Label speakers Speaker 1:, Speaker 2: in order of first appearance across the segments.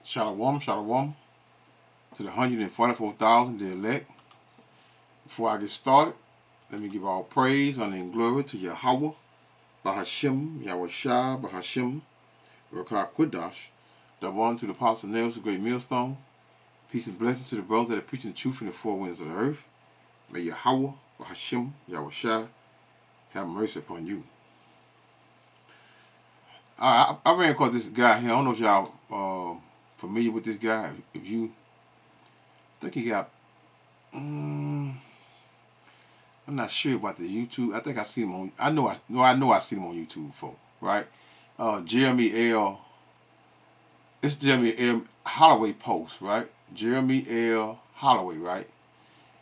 Speaker 1: Shalom, shalom to the 144,000, the elect. Before I get started, let me give all praise, honor, and glory to Yahweh, Bahashim, Yahweh Shah, Bahashim, Rakah Qudash, the one to the apostle nails, the great millstone. Peace and blessings to the brothers that are preaching the truth in the four winds of the earth. May Yahweh, Bahashim, Yahweh Shah, have mercy upon you. I ran across this guy here. I don't know if y'all familiar with this guy. If you think he got, I'm not sure about the YouTube. I think I see him on. I know I see him on YouTube before, right? Jeremy L. It's Jeremy L. Holloway post, right? Jeremy L. Holloway, right?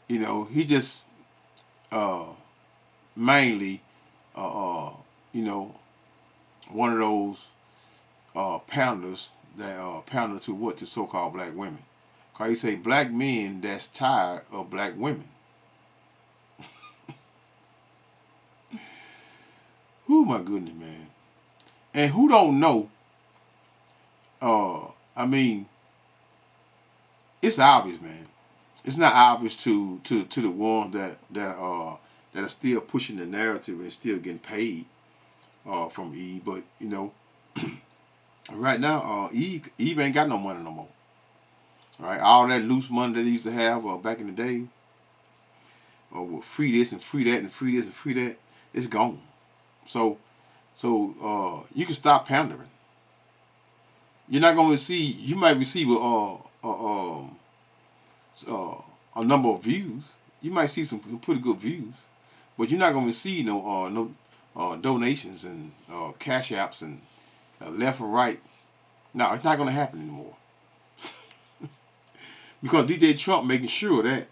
Speaker 1: You know, he just mainly, you know, one of those pounders that pander to what? To so-called black women. Cause he say black men that's tired of black women. Oh my goodness, man. And who don't know, I mean, it's obvious, man. It's not obvious to the ones that are still pushing the narrative and still getting paid from Eve, but you know, right now, Eve ain't got no money no more. All right, all that loose money that they used to have back in the day, with free this and free that and free this and free that, it's gone. So you can stop pandering. You're not going to receive. You might receive a number of views. You might see some pretty good views, but you're not going to receive no donations and cash apps and left or right. No, it's not going to happen anymore. Because DJ Trump making sure that.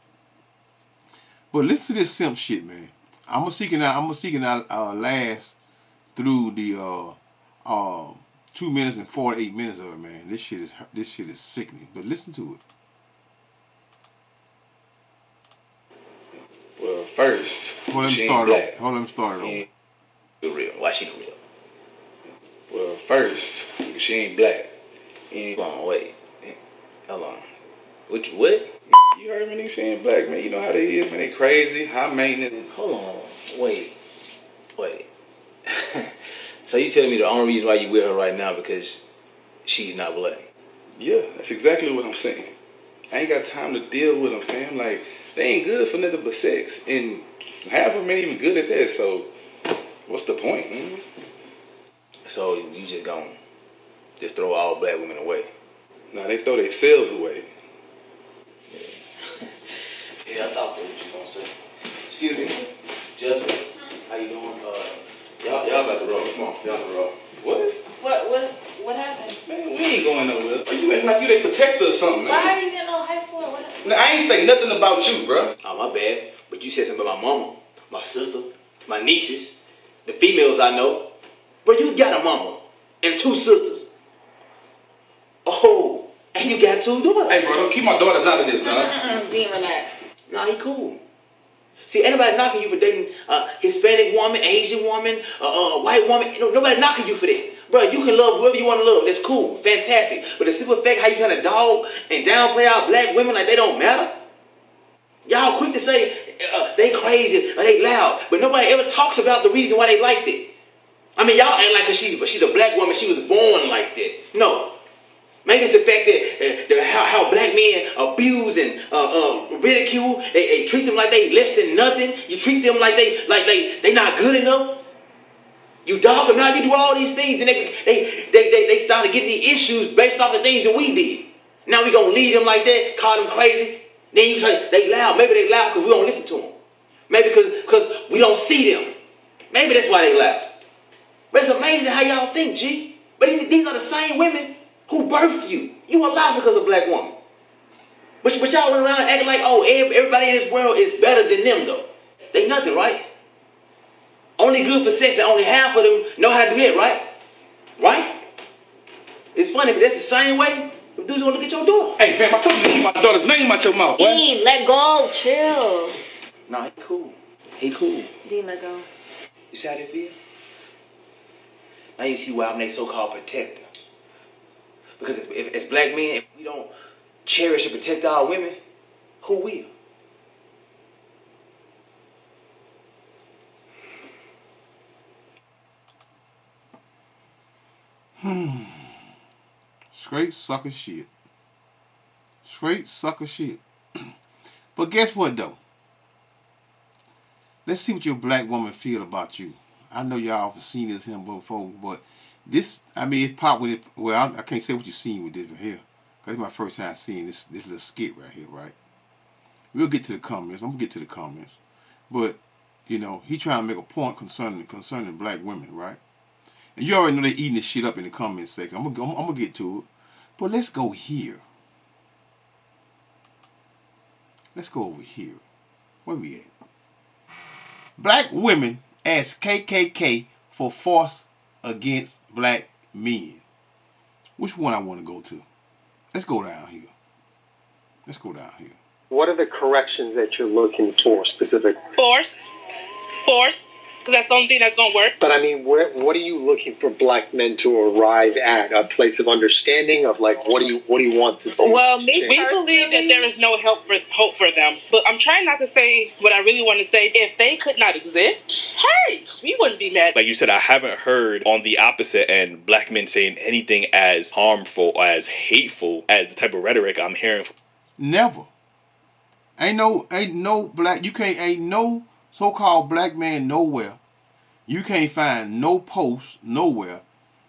Speaker 1: But listen to this simp shit, man. I'm gonna seek it out last through the 2 minutes and 48 minutes of it, man. This shit is sickening. But listen to
Speaker 2: it. Well, first,
Speaker 1: hold them start over.
Speaker 2: The real. Why she the real? Well, first, she ain't black. Hold on, wait. Hold on. What? You heard me, she ain't black, man. You know how they is, man. They crazy, high maintenance. Hold on. Wait. So you telling me the only reason why you with her right now because she's not black? Yeah, that's exactly what I'm saying. I ain't got time to deal with them, fam. Like, they ain't good for nothing but sex. And half of them ain't even good at that, so what's the point, man? So you just gonna just throw all black women away? Nah, they throw themselves away. Yeah, I thought that's what you gonna say. Excuse me, Jessica, how you doing? Y'all about to roll. Come on, y'all about to roll.
Speaker 3: What happened?
Speaker 2: Man, we ain't going nowhere. Are you acting like you they protector or something, man?
Speaker 3: Why are you getting all hype for it? What happened?
Speaker 2: Now, I ain't say nothing about you, bro. Oh, my bad. But you said something about my mama, my sister, my nieces, the females I know. Bro, you got a mama and 2 sisters. Oh, and you got 2 daughters. Hey, bro, don't keep my daughters out of this, dog.
Speaker 3: Dean, relax.
Speaker 2: Nah, he cool. See, anybody knocking you for dating Hispanic woman, Asian woman, white woman. Nobody knocking you for that. Bro, you can love whoever you want to love. That's cool. Fantastic. But the simple fact how you trying to dog and downplay our black women like they don't matter. Y'all quick to say they crazy or they loud. But nobody ever talks about the reason why they like that. I mean, y'all act like she's a black woman. She was born like that. No. Maybe it's the fact that how black men abuse and ridicule. They treat them like they less than nothing. You treat them like they not good enough. You dog them out. You do all these things, and they started getting the issues based off the things that we did. Now we gonna lead them like that, call them crazy. Then you say they loud. Maybe they loud because we don't listen to them. Maybe because we don't see them. Maybe that's why they loud. But it's amazing how y'all think, G. But these are the same women who birthed you. You were alive because of a black woman. But y'all went around acting like, oh, everybody in this world is better than them, though. They nothing, right? Only good for sex, and only half of them know how to do that, right? Right? It's funny, but that's the same way the dudes want to look at your daughter. Hey, fam, I told you to keep my daughter's name out your mouth.
Speaker 3: Dean, let go. Chill.
Speaker 2: Nah, he cool. He cool.
Speaker 3: Dean, let go.
Speaker 2: You see how they feel? Now you see why I'm their so-called protector. Because if as black men, if we don't cherish and protect our women, who will?
Speaker 1: Straight sucker shit. Straight sucker shit. But guess what though? Let's see what your black woman feel about you. I know y'all have seen this him before, but this, I mean, it's probably, well, I can't say what you seen with this right here. Because it's my first time seeing this little skit right here, right? We'll get to the comments. I'm going to get to the comments. But, you know, he trying to make a point concerning black women, right? And you already know they eating this shit up in the comments section. I'm gonna get to it. But let's go here. Let's go over here. Where we at? Black women ask KKK for force against black men. Which one I want to go to? Let's go down here. Let's go down here.
Speaker 4: What are the corrections that you're looking for specifically?
Speaker 5: Force, because that's the only thing that's gonna work.
Speaker 4: But I mean, what are you looking for black men to arrive at? A place of understanding of like, what do you want to see?
Speaker 5: Well, we believe that there is no hope for them. But I'm trying not to say what I really want to say. If they could not exist, hey, we wouldn't be mad.
Speaker 6: Like you said, I haven't heard on the opposite end black men saying anything as harmful or as hateful as the type of rhetoric I'm hearing.
Speaker 1: Never. Ain't no black, ain't no so-called black man nowhere. You can't find no post nowhere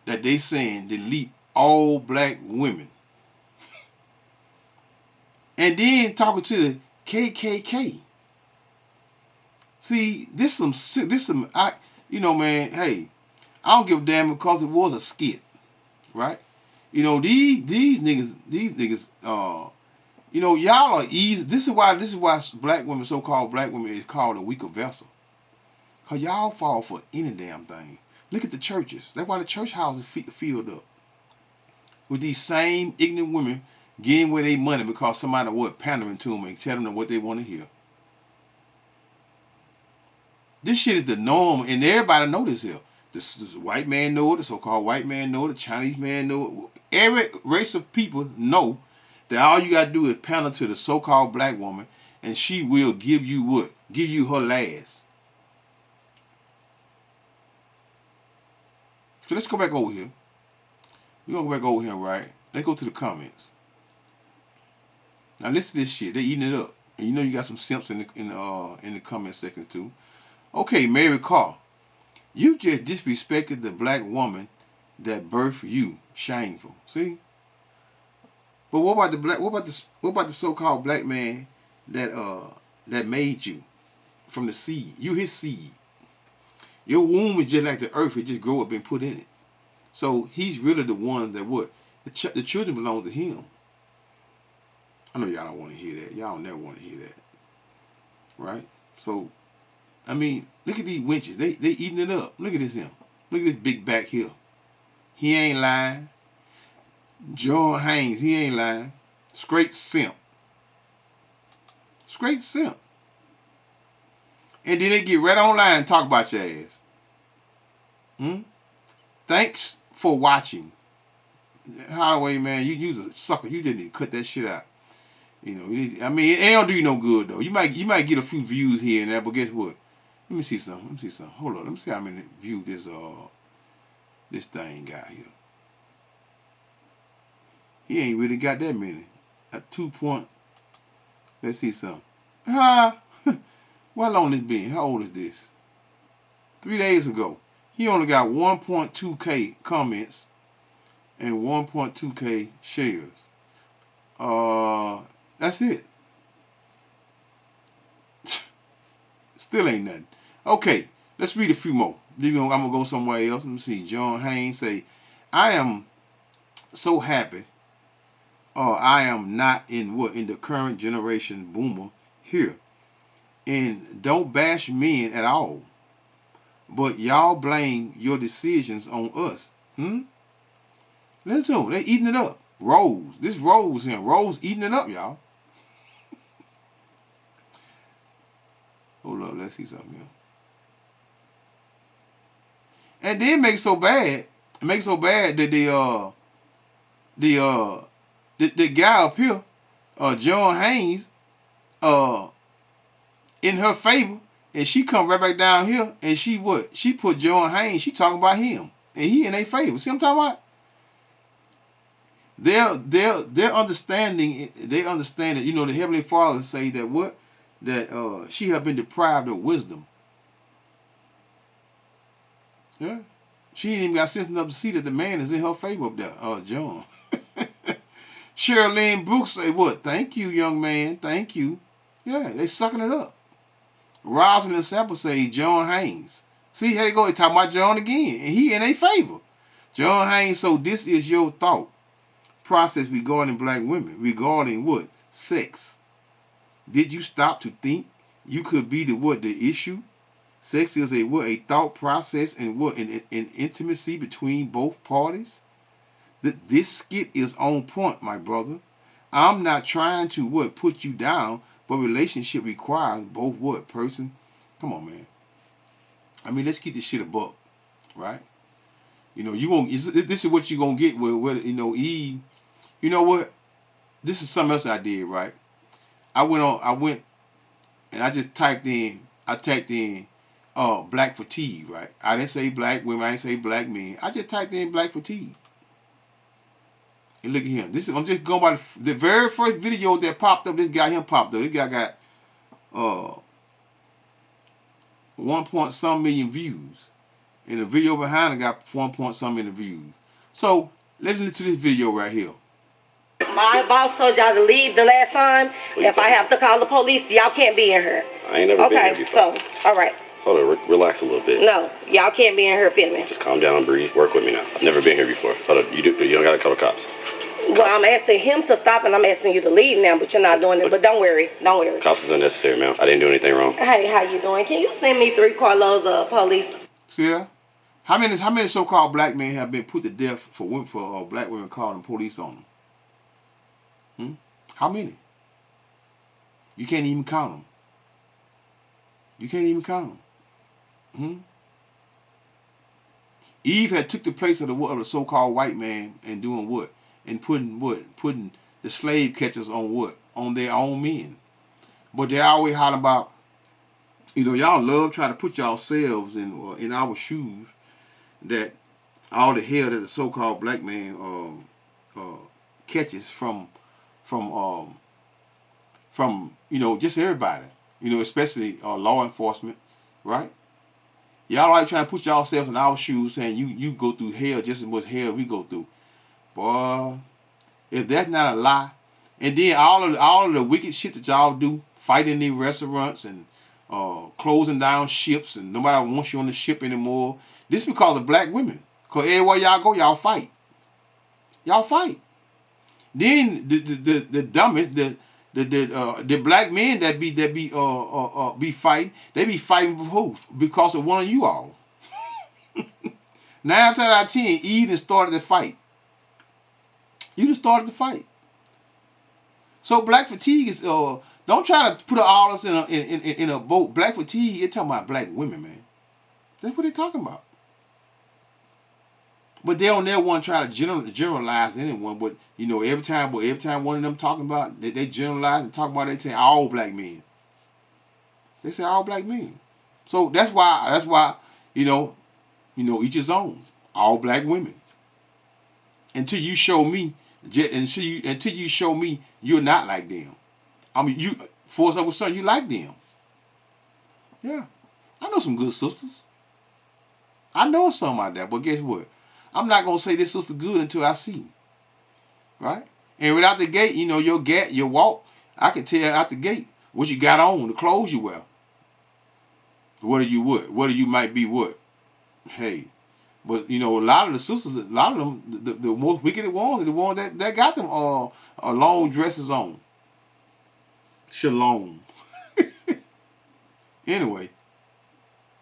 Speaker 1: that they saying delete all black women. And then talking to the KKK. See, this you know, man, hey, I don't give a damn because it was a skit, right? You know, these niggas, you know, y'all are easy. This is why black women, so-called black women, is called a weaker vessel. Cause y'all fall for any damn thing. Look at the churches. That's why the church houses filled up with these same ignorant women getting away their money because somebody pandering to them and telling them what they want to hear. This shit is the norm, and everybody know this here. This white man know it. The so-called white man know it. The Chinese man know it. Every race of people know that all you got to do is pander to the so-called black woman, and she will give you what? Give you her last. So let's go back over here. We're going to go back over here, right? Let's go to the comments. Now listen to this shit. They eating it up. And you know you got some simps in the comment section too. Okay, Mary Carr. You just disrespected the black woman that birthed you. Shameful. See? But what about the so-called black man that made you from the seed? You his seed. Your womb is just like the earth. It just grow up and put in it. So he's really the one that what? The children belong to him. I know y'all don't want to hear that. Y'all never want to hear that. Right? So, I mean, look at these wenches. They eating it up. Look at this him. Look at this big back here. He ain't lying. John Haynes, he ain't lying. Straight simp. Straight simp. And then they get right online and talk about your ass. Thanks for watching. Holloway, man, you's a sucker. You didn't even cut that shit out. You know, I mean, it don't do you no good though. You might get a few views here and there, but guess what? Let me see something. Hold on. Let me see how many views this thing got here. He ain't really got that many. At 2 point. Let's see something. How long this been? How old is this? 3 days ago. He only got 1.2K comments and 1.2K shares. That's it. Still ain't nothing. Okay, let's read a few more. I'm gonna go somewhere else. Let me see. John Haynes say, I am so happy. I am not in the current generation boomer here. And don't bash men at all. But y'all blame your decisions on us. Listen to them. They eating it up. Rose. This Rose here. Rose eating it up, y'all. Hold up. Let's see something here. And then it makes so bad that the guy up here, John Haynes, in her favor, and she come right back down here, and she what? She put John Haynes. She talking about him, and he in their favor. See what I'm talking about? Their understanding. They understand that, you know, the Heavenly Father say that what? That she have been deprived of wisdom. Yeah, she ain't even got sense enough to see that the man is in her favor up there. John. Sherilyn Brooks say what? Thank you, young man. Thank you. Yeah, they sucking it up. Rosalind and Sample say John Haynes. See, here they go. They talking about John again. And he in their favor. John Haynes, so this is your thought process regarding black women. Regarding what? Sex. Did you stop to think you could be the issue? Sex is a thought process and an intimacy between both parties. This skit is on point, my brother. I'm not trying to put you down, but relationship requires both person. Come on, man. I mean, let's keep this shit a buck, right? You know, you won't. This is what you gonna get with you know, Eve. You know what? This is something else I did, right? I went and I just typed in. Black fatigue, right? I didn't say black women. I didn't say black men. I just typed in black fatigue. And look at him. I'm just going by the very first video that popped up. This guy popped up. This guy got 1 point some million views. And the video behind it got 1 point some million views. So let's listen to this video right here.
Speaker 7: My boss told y'all to leave the last time. If I have to call the police, y'all can't be in here.
Speaker 8: I ain't never been here before.
Speaker 7: Okay, so, all right.
Speaker 8: Hold on, relax a little bit.
Speaker 7: No, y'all can't be in here filming.
Speaker 8: Just calm down and breathe. Work with me now. I've never been here before. Hold on, you don't gotta call the cops.
Speaker 7: Well, I'm asking him to stop and I'm asking you to leave now, but you're not doing it. But don't worry, don't worry.
Speaker 8: Cops is unnecessary, man. I didn't do anything wrong.
Speaker 7: Hey, how you doing? Can you send me 3 carloads of police?
Speaker 1: See that? How many so-called black men have been put to death for black women calling police on them? How many? You can't even count them. You can't even count them. Eve had took the place of the so-called white man and doing what? And putting the slave catchers on what? On their own men. But they always holler about, you know, y'all love trying to put yourselves in our shoes, that all the hell that the so-called black man catches from you know, just everybody, you know, especially law enforcement, right? Y'all like trying to put yourselves in our shoes, saying you go through hell just as much hell we go through. Boy, if that's not a lie, and then all of the wicked shit that y'all do, fighting in restaurants and closing down ships, and nobody wants you on the ship anymore. This is because of black women. Cause everywhere y'all go, y'all fight. Y'all fight. Then the dumbest, the black men that be fighting, they be fighting for who? Because of one of you all. 9 times out of 10, Eve done started the fight. You done started the fight. So black fatigue is don't try to put all us in a boat. Black fatigue, you're talking about black women, man. That's what they're talking about. But they don't never want to try to generalize anyone. But you know, every time one of them talking about, they generalize and talk about, they say all black men. They say all black men. So that's why you know each his own. All black women. Until you show me you're not like them. I mean, you for example, son, you like them. Yeah, I know some good sisters. I know some out there, but guess what? I'm not gonna say this sister good until I see, right? And right out the gate, you know, your walk, I can tell out the gate what you got on, the clothes you wear. What are you what? What are you might be what? Hey, but you know, a lot of the sisters, a lot of them, the most wicked ones are the ones that got them long dresses on. Shalom. Anyway.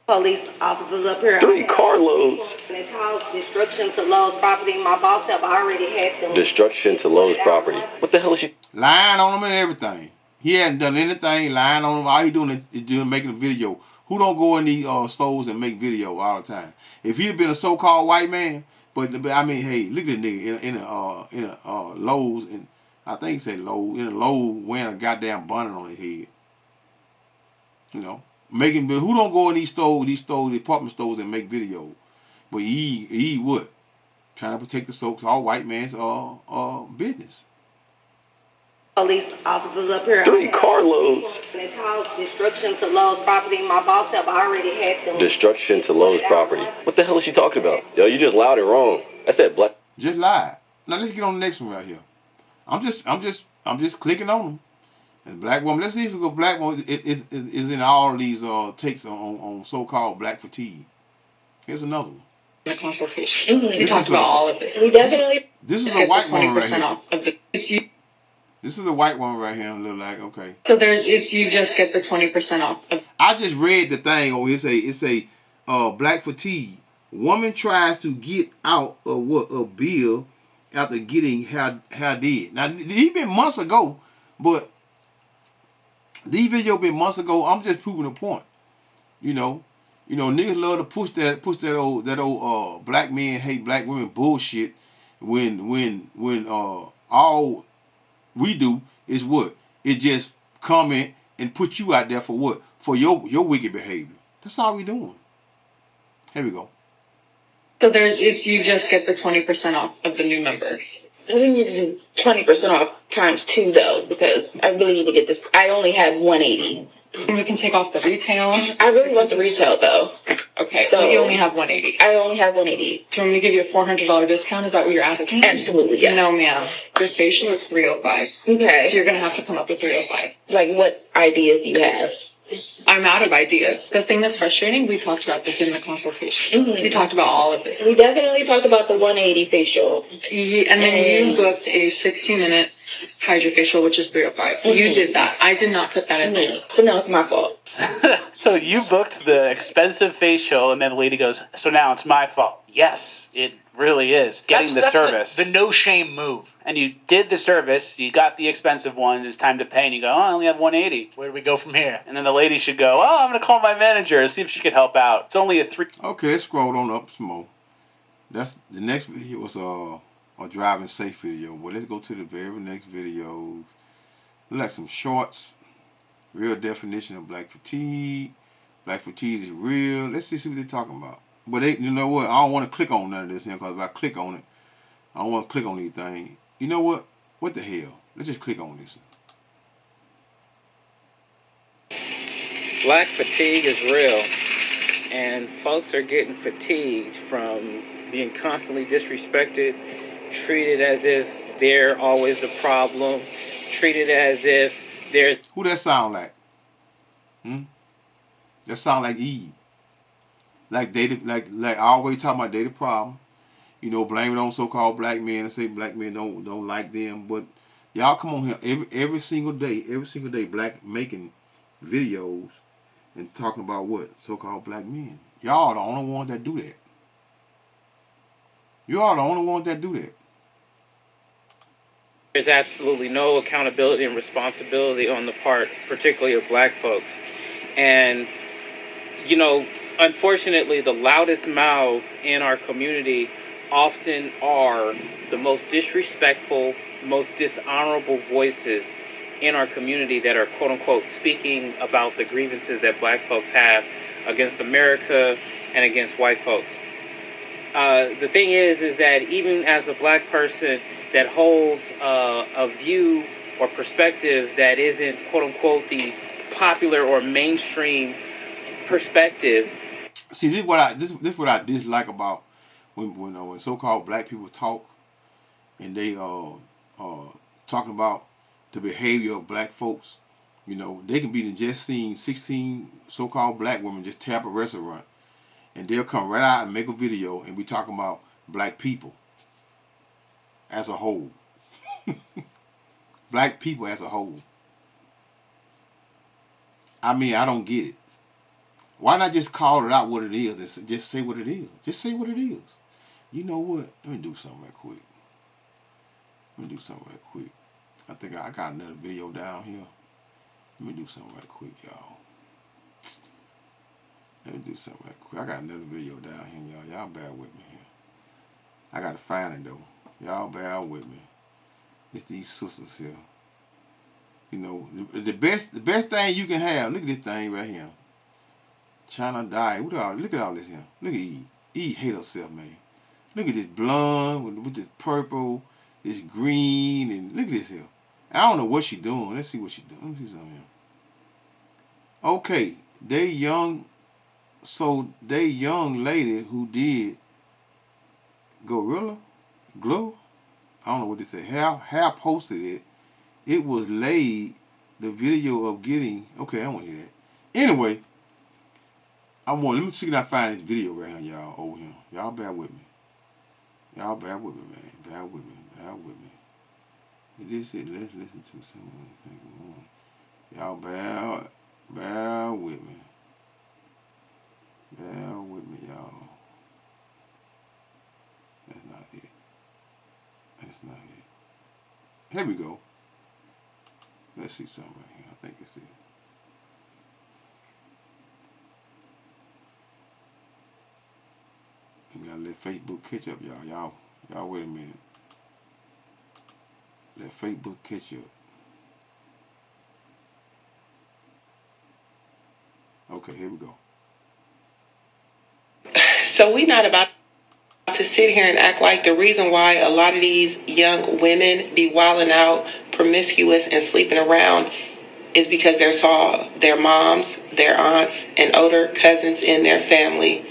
Speaker 7: Police officers up here.
Speaker 8: 3 carloads.
Speaker 7: It's called destruction to Lowe's property. My boss have already had them.
Speaker 8: Destruction to Lowe's property. What the hell is she?
Speaker 1: Lying on them and everything. He hadn't done anything, lying on them. All he doing is making a video. Who don't go in these stores and make video all the time? If he'd been a so-called white man, But I mean, hey, look at the nigga in a Lowe's, and I think he said Lowe's, in a Lowe's wearing a goddamn bonnet on his head. You know, making, but who don't go in these department stores and make videos? But he would trying to protect the so-called white man's business.
Speaker 7: Police officers up here.
Speaker 8: 3 carloads.
Speaker 7: They caused destruction to Lowe's property. My boss have already had them.
Speaker 8: Destruction to Lowe's property. What the hell is she talking about? Yo, you just loud and wrong. That's that black.
Speaker 1: Just lied. Now let's get on the next one right here. I'm just clicking on them. And black woman. Let's see if we go black woman is in all of these takes on so-called black fatigue. Here's another one.
Speaker 9: The consultation.
Speaker 3: Mm-hmm.
Speaker 9: We talked about all of this.
Speaker 3: We definitely.
Speaker 1: This is a white woman right
Speaker 9: 20%
Speaker 1: here.
Speaker 9: off of the.
Speaker 1: This is a white woman right here. Look like okay.
Speaker 9: So you just get the 20% off.
Speaker 1: I just read the thing. Oh, it's a black fatigue. Woman tries to get out of what a bill after getting how did. Now these been months ago, but these video been months ago. I'm just proving a point. You know, niggas love to push that old black men hate black women bullshit. When all we do is what? It just comment and put you out there for what? For your wicked behavior. That's all we doing. Here we go.
Speaker 9: So you just get the 20% off of the new member.
Speaker 3: I think you do 20% off times 2 though, because I really need to get this. I only have 180.
Speaker 9: And we can take off the retail.
Speaker 3: I really want the retail though.
Speaker 9: Okay,
Speaker 3: So
Speaker 9: so you only have 180.
Speaker 3: I only have 180.
Speaker 9: Do you want me to give you a $400 discount? Is that what you're asking?
Speaker 3: Absolutely, yes.
Speaker 9: No, ma'am. Your facial is 305.
Speaker 3: Okay.
Speaker 9: So you're gonna have to come up with 305.
Speaker 3: Like, what ideas do you have?
Speaker 9: I'm out of ideas. The thing that's frustrating, we talked about this in the consultation.
Speaker 3: Mm-hmm.
Speaker 9: We talked about all of this.
Speaker 3: We definitely talked about the 180 facial.
Speaker 9: And then you booked a 60-minute hydrofacial, which is 305. Mm-hmm. You did that. I did not put that in there.
Speaker 3: So now it's my fault.
Speaker 10: So you booked the expensive facial, and then the lady goes, so now it's my fault. Yes, it really is. Getting the service.
Speaker 11: The no shame move.
Speaker 10: And you did the service, you got the expensive one, it's time to pay, and you go, oh, I only have 180.
Speaker 11: Where do we go from here?
Speaker 10: And then the lady should go, oh, I'm going to call my manager, see if she can help out. It's only a 3.
Speaker 1: Okay, let's scroll on up some more. That's the next video was a driving safe video. Well, let's go to the very next video. Look like some shorts. Real definition of black fatigue. Black fatigue is real. Let's see what they're talking about. But you know what? I don't want to click on none of this here because if I click on it, I don't want to click on anything. You know what? What the hell? Let's just click on this.
Speaker 12: Black fatigue is real, and folks are getting fatigued from being constantly disrespected, treated as if they're always the problem, treated as if they're...
Speaker 1: Who that sound like? That sound like Eve. Like I always talk about they the problem. You know, blame it on so-called black men and say black men don't like them. But y'all come on here every single day, black making videos and talking about what? So-called black men. Y'all the only ones that do that. You are the only ones that do that.
Speaker 12: There's absolutely no accountability and responsibility on the part, particularly of black folks. And, you know, unfortunately, the loudest mouths in our community often are the most disrespectful, most dishonorable voices in our community that are, quote unquote, speaking about the grievances that black folks have against America and against white folks. The thing is that even as a black person that holds a view or perspective that isn't, quote unquote, the popular or mainstream perspective.
Speaker 1: See, this is what I dislike about when so-called black people talk, and they talking about the behavior of black folks. You know, they can be just seeing 16 so-called black women just tap a restaurant, and they'll come right out and make a video and be talking about black people as a whole. Black people as a whole. I mean, I don't get it. Why not just call it out what it is? Just say what it is. Just say what it is. You know what? Let me do something real quick. I think I got another video down here. Let me do something real quick, y'all. I got another video down here, y'all. Y'all bear with me here. I gotta find it though. Y'all bear with me. It's these sisters here. You know, the best thing you can have. Look at this thing right here. China died. Look at all this here. Look at Eve. Eve hate herself, man. Look at this blonde with this purple, this green, and look at this here. I don't know what she doing. Let's see what she doing. Let me see something here. Okay, they young lady who did Gorilla Glow. I don't know what they say. How posted it. It was laid the video of getting. Okay, I want to hear that. Anyway, let me see if I find this video right here, y'all. Over here, y'all bear with me. Y'all bear with me, man. Bear with me. Bear with me. It is it. Let's listen to someone. Y'all bear with me. Bear with me, y'all. That's not it. That's not it. Here we go. Let's see something right here. I think it's it. We gotta let Facebook catch up, y'all. Y'all wait a minute. Let Facebook catch up. Okay, here we go.
Speaker 13: So we're not about to sit here and act like the reason why a lot of these young women be wilding out, promiscuous, and sleeping around is because they saw their moms, their aunts, and older cousins in their family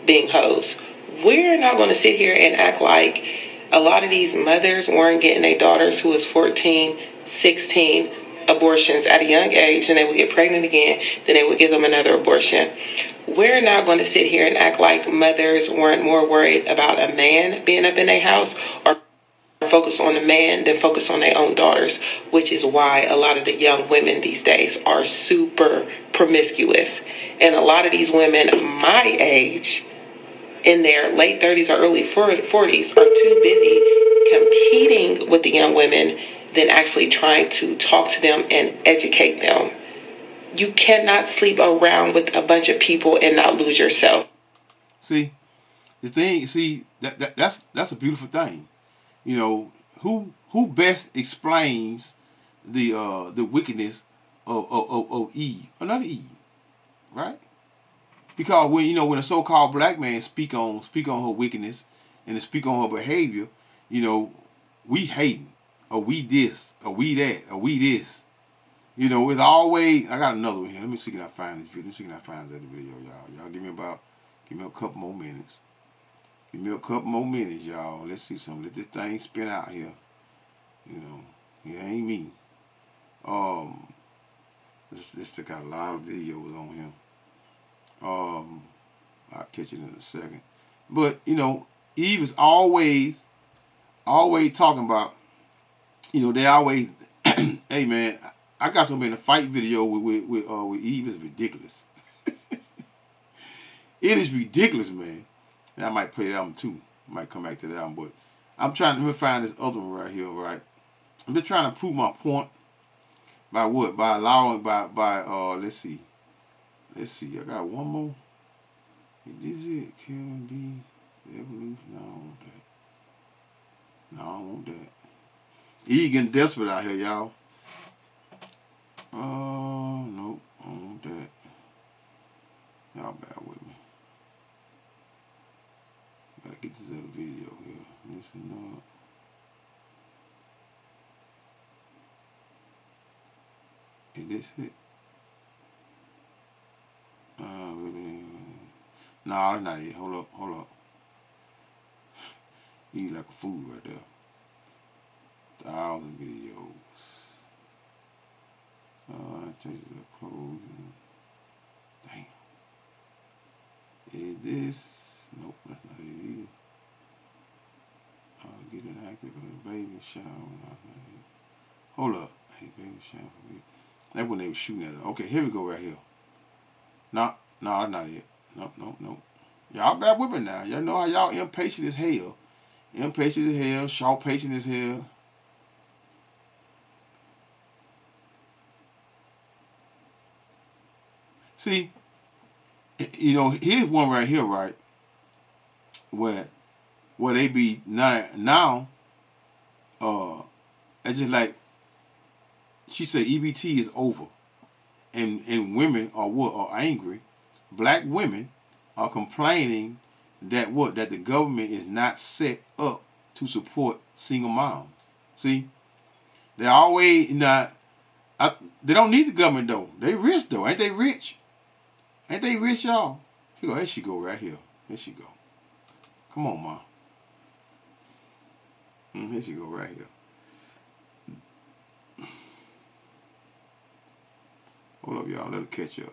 Speaker 13: being hoes. We're not going to sit here and act like a lot of these mothers weren't getting their daughters who was 14, 16 abortions at a young age, and they would get pregnant again, then they would give them another abortion. We're not going to sit here and act like mothers weren't more worried about a man being up in their house or focus on the man than focus on their own daughters, which is why a lot of the young women these days are super promiscuous. And a lot of these women my age, in their late 30s or early 40s, are too busy competing with the young women than actually trying to talk to them and educate them. You cannot sleep around with a bunch of people and not lose yourself.
Speaker 1: See, the thing, that's a beautiful thing. You know, who best explains the wickedness of Eve? Another Eve, right? Because when a so-called black man speak on her wickedness and speak on her behavior, we hating, or we this, or we that, or we this. It's always. I got another one here. Let me see if I find this video. Let me see if I find that video, y'all. Y'all give me a couple more minutes. Give me a couple more minutes, y'all. Let's see something. Let this thing spin out here. It ain't me. This got a lot of videos on him. I'll catch it in a second. But Eve is always talking about. They always. Hey man, I got something in a fight video with Eve. Is ridiculous. It is ridiculous, man. And I might play that one too. I might come back to that one, but let me find this other one right here, right? I'm just trying to prove my point by what? By allowing, let's see. I got one more. Is it? Can be evolution? No, I don't want that. No, I don't want that. Eve getting desperate out here, y'all. Nope, I don't want that. Y'all bear with me. Gotta get this other video here. Listen up. Is this it? Really? No, that's not it. Hold up. You eat like a fool right there. 1,000 videos. Changes the clothes. Damn. Is this? Nope, that's not it either. Getting active in a baby shower. Hold up. Hey, baby shower for me. That's when they were shooting at her. Okay, here we go right here. No, that's not it. Nope. Y'all bear with me now. Y'all know how y'all impatient as hell. Short patient as hell. See, here's one right here, right? Where where they be now. It's just like she said, EBT is over, and women are angry. Black women are complaining that that the government is not set up to support single moms. See, they always not. They don't need the government though. They rich though, ain't they rich? Ain't they rich, y'all? Here she go right here. Here she go. Come on, ma. Here she go right here. Hold up, y'all. Let her catch up.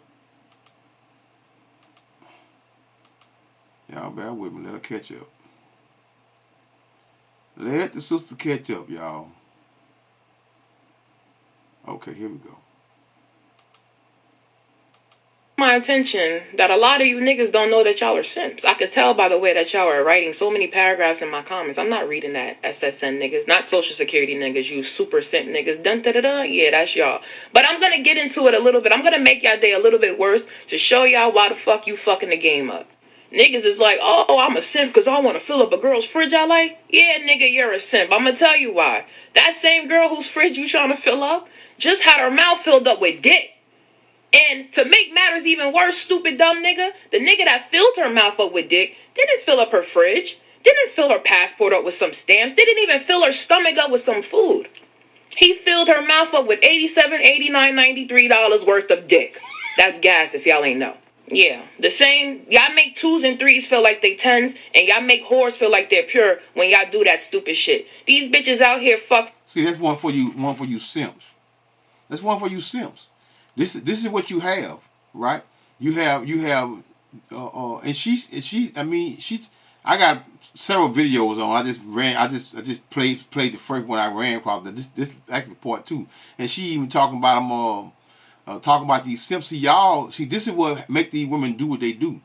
Speaker 1: Y'all bear with me. Let her catch up. Let the sister catch up, y'all. Okay, here we go.
Speaker 14: My attention that a lot of you niggas don't know that y'all are simps. I could tell by the way that y'all are writing so many paragraphs in my comments. I'm not reading that. SSN niggas, not Social Security niggas, you super simp niggas. Dun da da da. Yeah, that's y'all. But I'm gonna get into it a little bit. I'm gonna make y'all day a little bit worse to show y'all why the fuck you fucking the game up. Niggas is like, oh, I'm a simp because I want to fill up a girl's fridge I like. Yeah, nigga, you're a simp. I'm gonna tell you why. That same girl whose fridge you trying to fill up just had her mouth filled up with dick. And to make matters even worse, stupid dumb nigga, the nigga that filled her mouth up with dick didn't fill up her fridge, didn't fill her passport up with some stamps, didn't even fill her stomach up with some food. He filled her mouth up with $87, $89, $93 worth of dick. That's gas if y'all ain't know. Yeah, the same, y'all make 2s and 3s feel like they 10s, and y'all make whores feel like they're pure when y'all do that stupid shit. These bitches out here fuck.
Speaker 1: See, that's one for you simps. That's one for you simps. This is what you have, right? You have and she. I mean, I got several videos on. I just played the first one I ran. Probably this actually part 2, and she even talking about them. Talking about these simps. See, y'all. See, this is what make these women do what they do,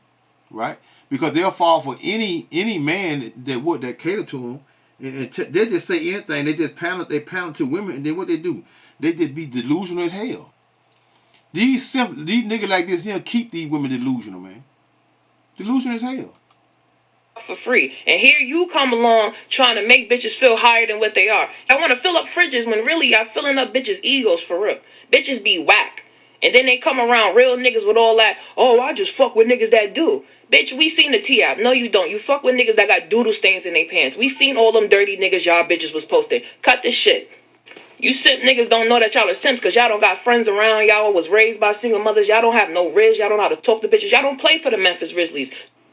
Speaker 1: right? Because they'll fall for any man that cater to them, and they just say anything. They just panel to women, and then what they do? They just be delusional as hell. These niggas like this here keep these women delusional, man. Delusional as hell.
Speaker 14: For free. And here you come along trying to make bitches feel higher than what they are. I want to fill up fridges when really y'all filling up bitches' egos for real. Bitches be whack. And then they come around real niggas with all that, oh, I just fuck with niggas that do. Bitch, we seen the T-app. No, you don't. You fuck with niggas that got doodle stains in their pants. We seen all them dirty niggas y'all bitches was posting. Cut this shit. You simp niggas don't know that y'all are simps because y'all don't got friends around. Y'all was raised by single mothers. Y'all don't have no riz. Y'all don't know how to talk to bitches. Y'all don't play for the Memphis Grizzlies.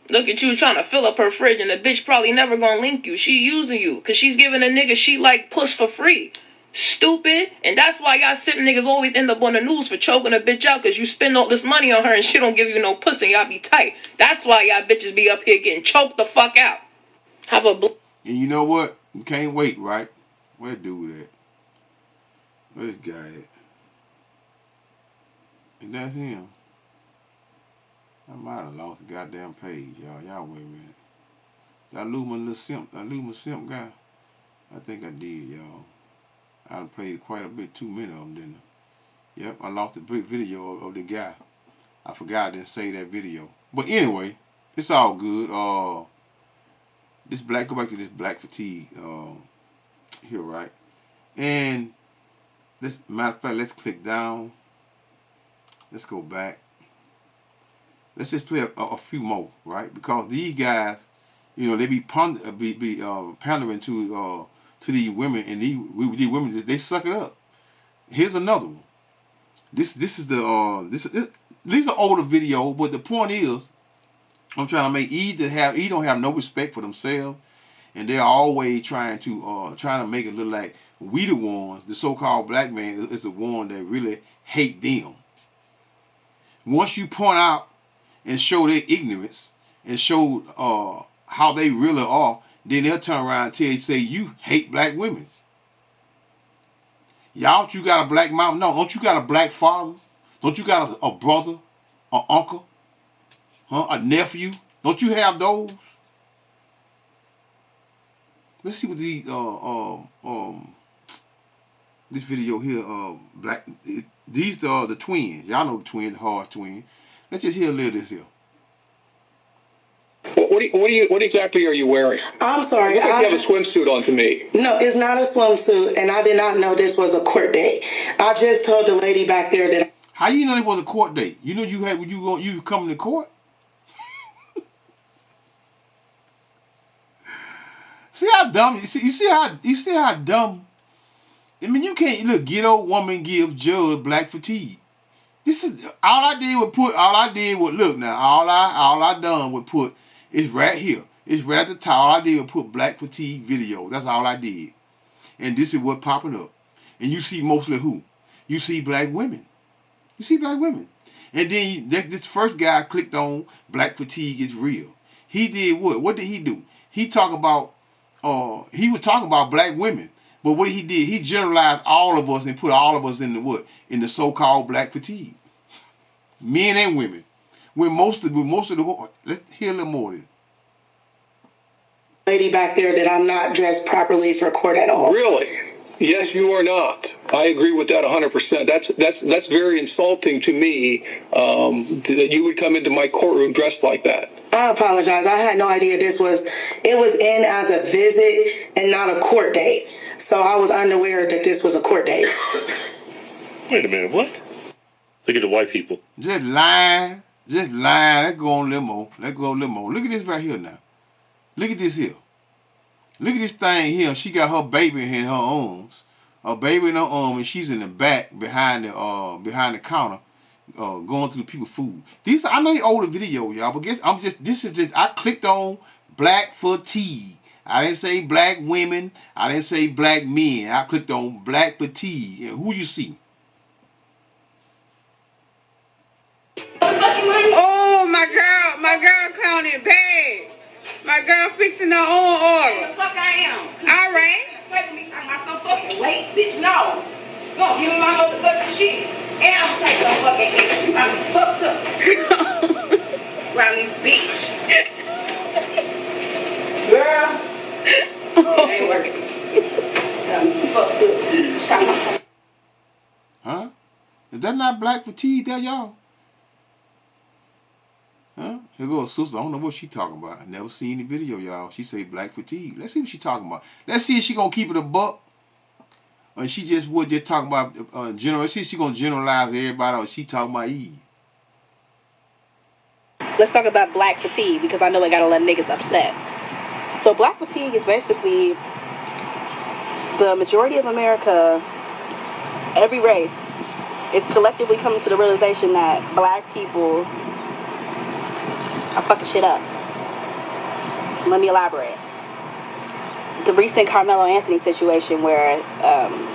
Speaker 14: Look at you trying to fill up her fridge and the bitch probably never gonna link you. She using you because she's giving a nigga she like puss for free. Stupid. And that's why y'all simp niggas always end up on the news for choking a bitch out because you spend all this money on her and she don't give you no puss and y'all be tight. That's why y'all bitches be up here getting choked the fuck out. Have a
Speaker 1: And you know what? You can't wait, right? Where the dude at? Where this guy at? And that's him. I might have lost the goddamn page, y'all. Y'all wait a minute. Did I lose my little simp? Did I lose my simp guy? I think I did, y'all. I done played quite a bit, too many of them, didn't I? Yep, I lost the big video of the guy. I forgot I didn't say that video. But anyway, it's all good. Go back to this black fatigue here, right? And matter of fact, let's click down. Let's go back. Let's just play a few more, right? Because these guys, you know, they be pandering to these women, and these women they suck it up. Here's another one. This is these are older videos, but the point is, I'm trying to make E don't have no respect for themselves, and they're always trying to make it look like we the ones, the so-called black man is the one that really hate them. Once you point out and show their ignorance and show how they really are, then they'll turn around and say you hate black women. Y'all, you got a black mom? No, don't you got a black father? Don't you got a brother, an uncle, a nephew? Don't you have those? Let's see what this video here, these are the twins. Y'all know the twins, the hard twins. Let's just hear a little of this here.
Speaker 15: What exactly are you wearing?
Speaker 16: I'm sorry.
Speaker 15: You look like you have a swimsuit on to me.
Speaker 16: No, it's not a swimsuit, and I did not know this was a court date. I just told the lady back there that.
Speaker 1: How you know it was a court date? You know you had when you coming to court. See how dumb you see how dumb. I mean, you can't look. Ghetto woman gives judge black fatigue. This is all I did was look now. All I done was put it's right here. It's right at the top. All I did was put black fatigue video. That's all I did. And this is what popping up. And you see mostly who? You see black women. You see black women. And then this first guy clicked on black fatigue is real. He did what? What did he do? He was talking about black women. But what he did, he generalized all of us and put all of us in the what? In the so-called black fatigue. Men and women. With most of the let's hear a little more of this.
Speaker 16: Lady back there that I'm not dressed properly for court at all.
Speaker 15: Really? Yes, you are not. I agree with that 100%. That's very insulting to me that you would come into my courtroom dressed like that.
Speaker 16: I apologize. I had no idea it was in as a visit and not a court date. So I was unaware that this was a court date.
Speaker 17: Wait a minute, what? Look at the white people.
Speaker 1: Just lying. Let's go on a little more. Look at this right here now. Look at this here. Look at this thing here. She got her baby in her arms. Her baby in her arm, and she's in the back behind the counter, going through the people's food. I know the older video, y'all, but I clicked on black fatigue. I didn't say black women. I didn't say black men. I clicked on black fatigue. And who you see?
Speaker 18: Oh, my girl counting bad. My girl fixing her own order.
Speaker 7: The fuck I am.
Speaker 18: All right.
Speaker 7: Wait for me talking about some fucking weight, bitch. No. Go give me my motherfucking shit. And I'm gonna take some fucking hit. You got me fucked up. Around this bitch. Girl. It ain't working. Got me fucked up.
Speaker 1: Huh? Is that not black fatigue there, y'all? Huh? Here goes sister. I don't know what she talking about. I never seen the video, y'all. She say black fatigue. Let's see what she talking about. Let's see if she gonna keep it a buck. Or she just talking about general. Let's see if she gonna generalize everybody or she talking about Eve.
Speaker 19: Let's talk about black fatigue because I know it got a lot of niggas upset. So black fatigue is basically the majority of America, every race, is collectively coming to the realization that black people are fucking shit up. Let me elaborate. The recent Carmelo Anthony situation where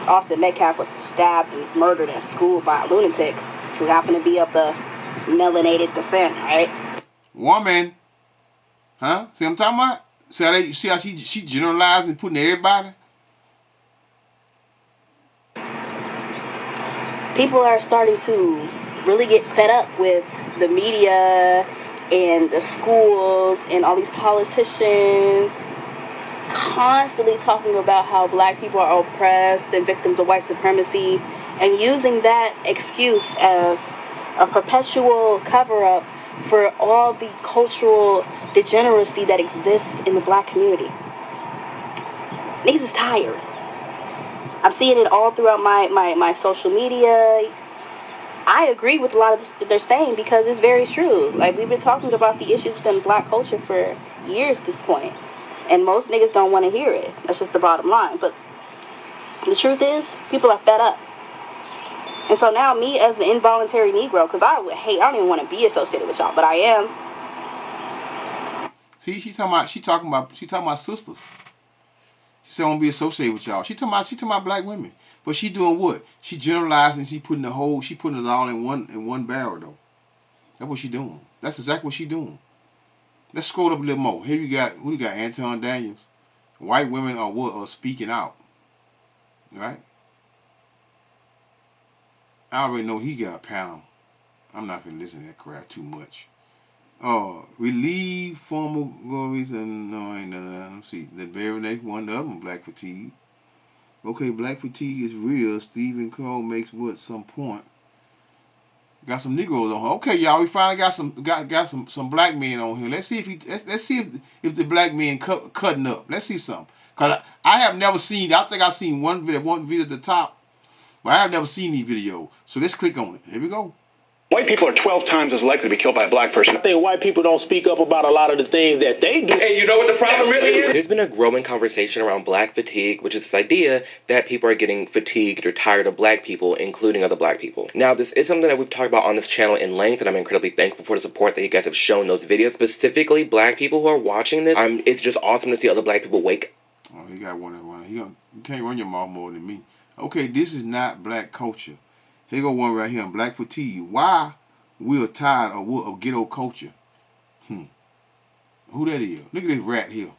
Speaker 19: Austin Metcalf was stabbed and murdered at school by a lunatic who happened to be of the melanated descent, right?
Speaker 1: Woman. Huh? See what I'm talking about? See how she generalized and putting everybody?
Speaker 19: People are starting to really get fed up with the media and the schools and all these politicians constantly talking about how black people are oppressed and victims of white supremacy and using that excuse as a perpetual cover-up for all the cultural degeneracy that exists in the black community. Niggas is tired. I'm seeing it all throughout my social media. I agree with a lot of this they're saying because it's very true. Like, we've been talking about the issues within black culture for years at this point. And most niggas don't want to hear it. That's just the bottom line. But the truth is, people are fed up. And so now me as an involuntary Negro, because I don't even want to be associated with y'all, but I am.
Speaker 1: See, she talking about sisters. She said I want to be associated with y'all. She talking about black women. But she doing what? She generalizing. She putting us all in one barrel though. That's what she doing. That's exactly what she doing. Let's scroll up a little more. Here you got Anton Daniels. White women are speaking out. Right? I already know he got a pound. I'm not gonna listen to that crap too much. Relieve former glories and no, ain't none of that. Let's see. The very next one of them, black fatigue. Okay, black fatigue is real. Stephen Cole makes some point. Got some Negroes on here. Okay, y'all, we finally got some black men on here. Let's see if the black men cutting up. Let's see something. Cause I have never seen. I think I've seen one video at the top, but I have never seen these videos. So let's click on it. Here we go.
Speaker 20: White people are 12 times as likely to be killed by a black person. I think white people don't speak up about a lot of the things that they do. And you know what the problem really is?
Speaker 21: There's been a growing conversation around black fatigue, which is this idea that people are getting fatigued or tired of black people, including other black people. Now, this is something that we've talked about on this channel in length, and I'm incredibly thankful for the support that you guys have shown those videos. Specifically, black people who are watching this, it's just awesome to see other black people wake up.
Speaker 1: Oh, he got one. You can't run your mouth more than me. Okay, this is not black culture. Here go one right here, black fatigue. Why we are tired of ghetto culture? Who that is? Look at this rat here.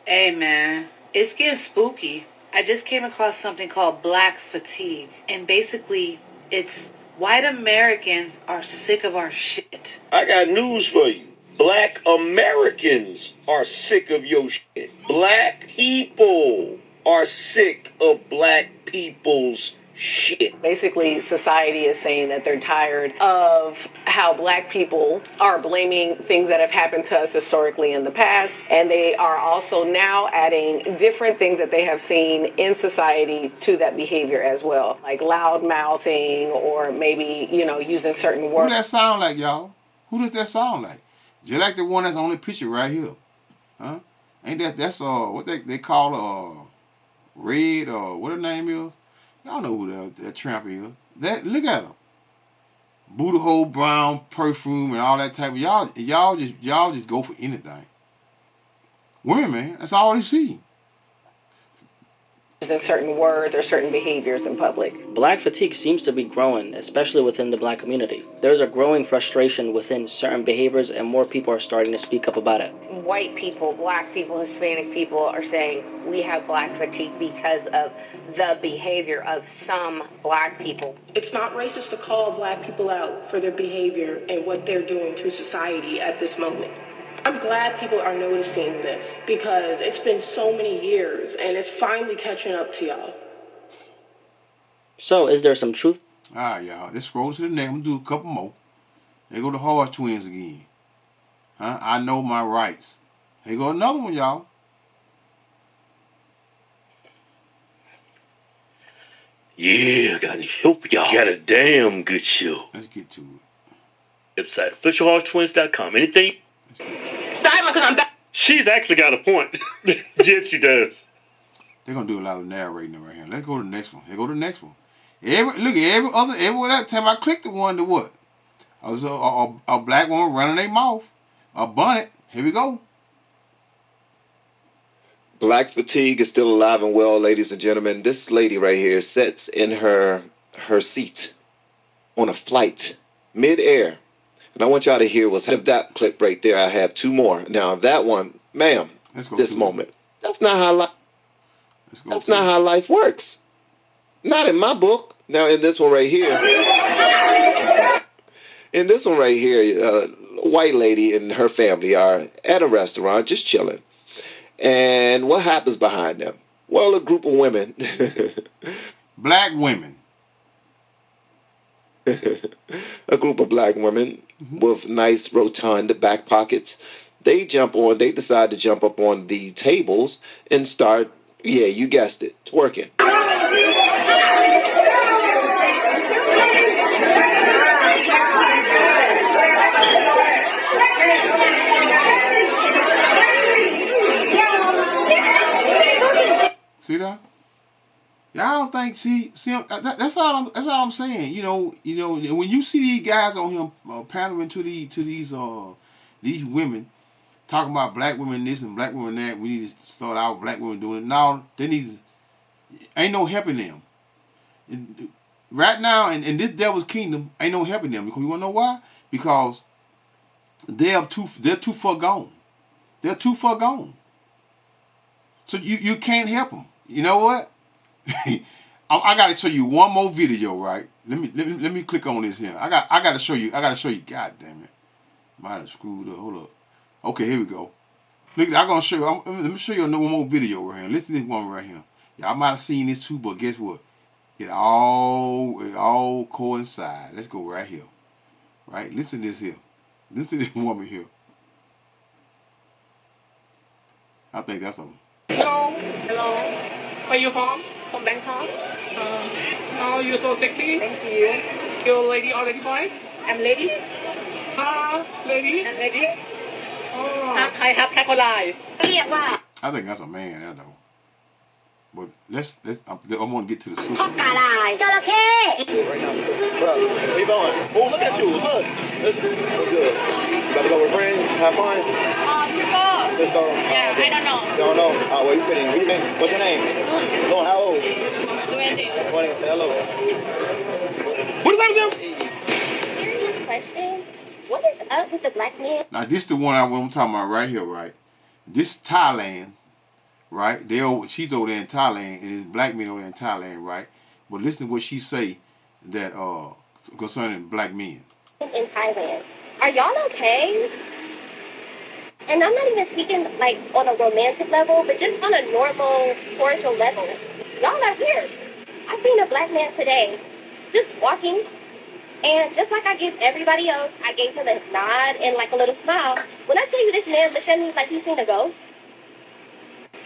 Speaker 22: Hey man, it's getting spooky. I just came across something called black fatigue. And basically, it's white Americans are sick of our shit.
Speaker 23: I got news for you. Black Americans are sick of your shit. Black people are sick of black people's shit.
Speaker 14: Basically, society is saying that they're tired of how black people are blaming things that have happened to us historically in the past, and they are also now adding different things that they have seen in society to that behavior as well, like loud mouthing or maybe, using certain
Speaker 1: Who
Speaker 14: words.
Speaker 1: that sound like, y'all? Who does that sound like? Just like the one that's on the picture right here. Huh? Ain't that's what they call Red or what her name is? Y'all know who that tramp is. Look at her. Booty hole brown perfume and all that type of y'all just go for anything. Women, man, that's all they see.
Speaker 14: Using certain words or certain behaviors in public.
Speaker 24: Black fatigue seems to be growing, especially within the black community. There's a growing frustration within certain behaviors, and more people are starting to speak up about it.
Speaker 25: White people, black people, Hispanic people are saying we have black fatigue because of the behavior of some black people.
Speaker 26: It's not racist to call black people out for their behavior and what they're doing to society at this moment. I'm glad people are noticing this because it's been so many years and it's finally catching up to y'all.
Speaker 24: So, is there some truth?
Speaker 1: All right, y'all. Let's scroll to the next. I'm going to do a couple more. There go the Hard Twins again. Huh? I know my rights. Here go another one, y'all.
Speaker 17: Yeah, I got a show for y'all. Got a damn good show.
Speaker 1: Let's get to
Speaker 17: it. Website, officialhardtwins.com. Anything? She's actually got a point. Yeah, she does.
Speaker 1: They're going to do a lot of narrating right here. Let's go to the next one. Here go to the next one. Every that time I clicked the one to what? A black woman running their mouth. A bonnet. Here we go.
Speaker 27: Black fatigue is still alive and well, ladies and gentlemen. This lady right here sits in her seat on a flight, mid-air. And I want y'all to hear what's that clip right there. I have two more. Now, that one, ma'am, this moment. That's not how life works. Not in my book. Now, in this one right here, a white lady and her family are at a restaurant just chilling. And what happens behind them? Well, a group of women.
Speaker 1: Black women.
Speaker 27: A group of black women with nice rotund back pockets. They decide to jump up on the tables and start, yeah, you guessed it, twerking.
Speaker 1: See that? Y'all don't think that's all I'm saying. You know when you see these guys on here pandering to these women talking about black women this and black women that, we need to start our black women doing it. No, ain't no helping them. Right now in this devil's kingdom ain't no helping them, because you wanna know why? Because they're too far gone. They're too far gone. So you can't help them. You know what? I got to show you one more video, right? Let me click on this here. I got to show you. God damn it! Might have screwed up. Hold up. Okay, here we go. Look, I'm gonna show you. Let me show you one more video right here. Listen to this one right here. Y'all might have seen this too, but guess what? It all coincides. Let's go right here. Right? Listen to this here. Listen to this woman here. I think that's a...
Speaker 2: Hello. Hello. Where you from? From Bangkok. Oh, you're so sexy. Thank you. You're a lady or lady boy? I'm lady. Lady? I'm lady. Oh. I have crocodile.
Speaker 1: I think that's a man, that though. But I want to get to the sister.
Speaker 2: BLK.
Speaker 27: Right now. Bro, where you going? Oh, look at you. Look. That's good. You about to go with friends? Have fun? Let's go.
Speaker 2: Yeah, I don't know.
Speaker 27: You don't know? Oh, where you fitting? What's your name? Loon, how old?
Speaker 2: 20.
Speaker 27: 20. Say hello.
Speaker 2: What is up with
Speaker 25: Serious question. What is up with the black man?
Speaker 1: Now, this the one I'm talking about right here, right? This Thailand, right? She's over there in Thailand, and there's black men over there in Thailand, right? But listen to what she say that concerning black men.
Speaker 25: In Thailand. Are y'all okay? And I'm not even speaking like on a romantic level, but just on a normal, cordial level. Y'all are weird. I seen a black man today just walking, and just like I give everybody else, I gave him a nod and like a little smile. When I tell you this man looked at me like he seen a ghost,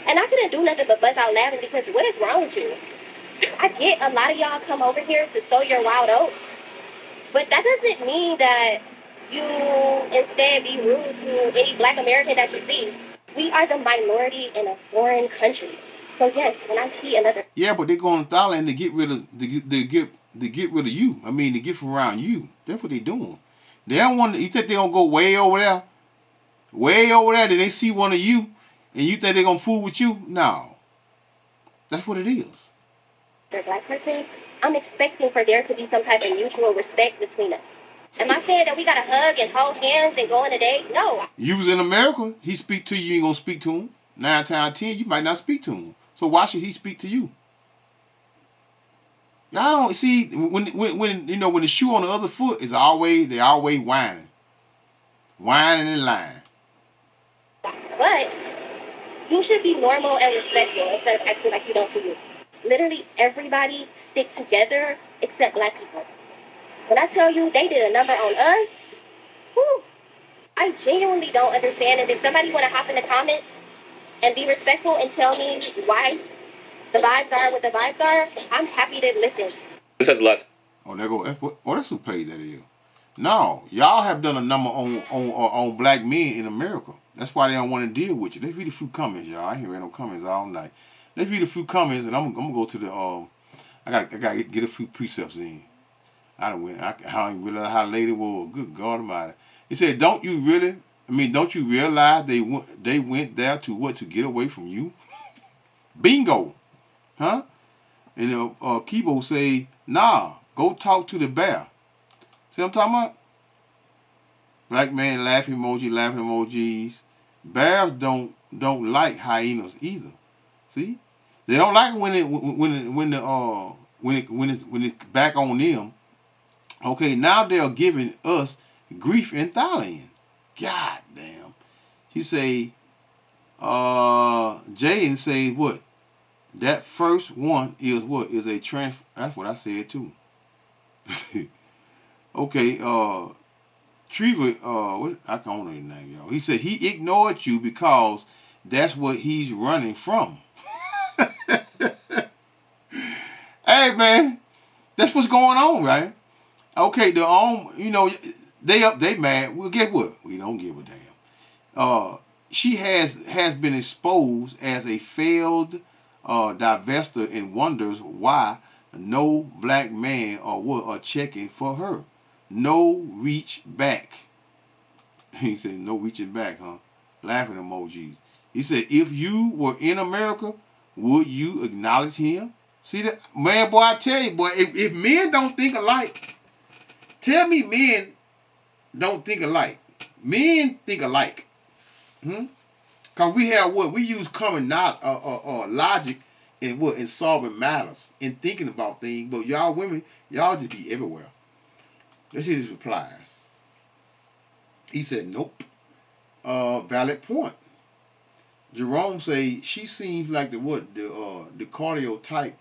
Speaker 25: and I couldn't do nothing but buzz out laughing because what is wrong with you? I get a lot of y'all come over here to sow your wild oats, but that doesn't mean that you instead be rude to any black American that you see. We are the minority in a foreign country. So yes, when I see another...
Speaker 1: Yeah, but they're going to Thailand to get rid of you. I mean, to get from around you. That's what they're doing. They don't want. You think they're gonna go way over there? Way over there, then they see one of you, and you think they're gonna fool with you? No. That's what it is.
Speaker 25: ...a black person, I'm expecting for there to be some type of mutual respect between us. Am I saying that we gotta hug and hold hands and go on a date? No.
Speaker 1: You was in America, he speak to you, you ain't gonna speak to him. 9 times out of 10, you might not speak to him. So why should he speak to you? Y'all don't see when you know when the shoe on the other foot is always whining and lying.
Speaker 25: But you should be normal and respectful instead of acting like you don't see me. Literally everybody stick together except black people. When I tell you they did a number on us, whew, I genuinely don't understand. And if somebody want to hop in the comments and be respectful and tell me why the vibes are what the vibes are, I'm happy to listen.
Speaker 21: This has less.
Speaker 1: Oh, there go. That's who page that is. No, y'all have done a number on black men in America. That's why they don't want to deal with you. Let's read a few comments, y'all. I ain't read no comments all night. Let's read a few comments, and I'm gonna go to the I gotta get a few precepts in. I don't realize how late it was. Good God Almighty. He said, don't you realize they went there to get away from you? Bingo. Huh? And Kibo say, nah, go talk to the bear. See what I'm talking about? Black man laughing emojis. Bears don't like hyenas either. See? They don't like when it's back on them. Okay, now they're giving us grief in Thailand. God damn. He say, Jaden say what? That first one is what? Is a trans. That's what I said too. Okay, Trevor, what? I don't know his name, y'all. He said he ignored you because that's what he's running from. Hey man, that's what's going on, right? Okay, they mad. Well, guess what? We don't give a damn. She has been exposed as a failed divester and wonders why no black man are checking for her. No reach back. He said no reaching back, huh? Laughing emojis. He said if you were in America, would you acknowledge him? See that, man, boy, I tell you, boy, if men don't think alike, tell me men don't think alike. Men think alike. Because we have what? We use common logic in solving matters, in thinking about things, but y'all women, y'all just be everywhere. Let's see his replies. He said, nope. Valid point. Jerome say she seems like the cardio type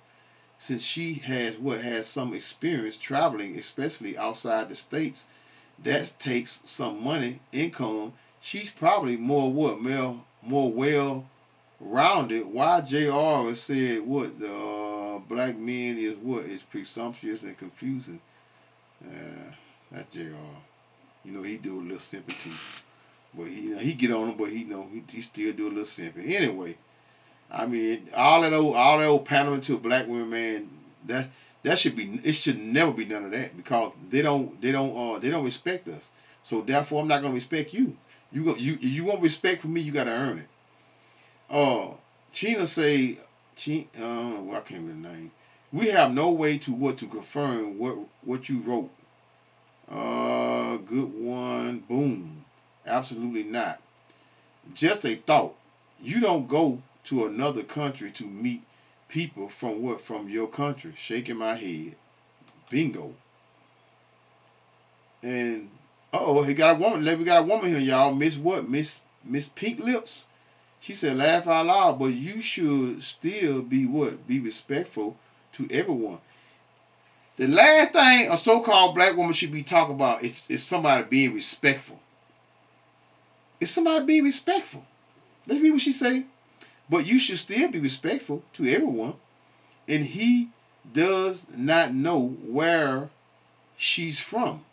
Speaker 1: since she has some experience traveling, especially outside the states, that takes some money, income. She's probably more well rounded. Why JR has said black men is presumptuous and confusing. That's JR. He do a little simping too. But he get on him, but he still do a little simping. Anyway, I mean, all that old pandering to a black woman, man, that should never be none of that, because they don't respect us. So therefore, I'm not gonna respect you. You want respect from me, you gotta earn it. China say, I don't know, I can't remember the name. We have no way to confirm what you wrote. Good one. Boom. Absolutely not. Just a thought. You don't go to another country to meet people from your country. Shaking my head. Bingo. And we got a woman here, y'all. Miss Pink Lips. She said, laugh out loud, but you should still be respectful to everyone. The last thing a so-called black woman should be talking about is somebody being respectful. It's somebody being respectful. Let's read what she say. But you should still be respectful to everyone. And he does not know where she's from.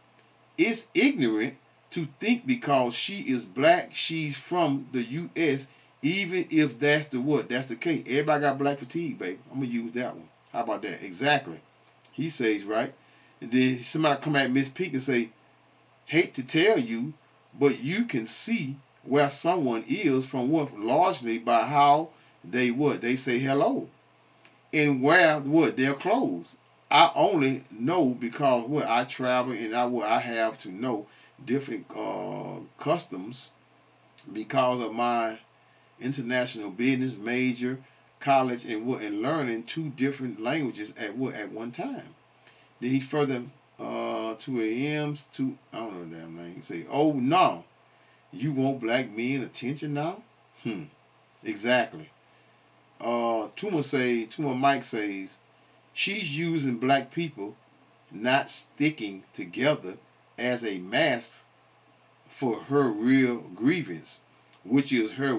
Speaker 1: It's ignorant to think because she is black, she's from the U.S., even if that's the case. Everybody got black fatigue, baby. I'm going to use that one. How about that? Exactly. He says, right? And then somebody come at Miss Pink and say, hate to tell you, but you can see where someone is from largely by how they say hello. And wear their clothes. I only know because I travel, and I have to know different customs because of my international business major, college, and learning 2 different languages at one time. Then he further 2 a.m. to, I don't know the damn name. Say, oh no, you want black men attention now? Exactly. Tuma Mike says, she's using black people not sticking together as a mask for her real grievance, which is her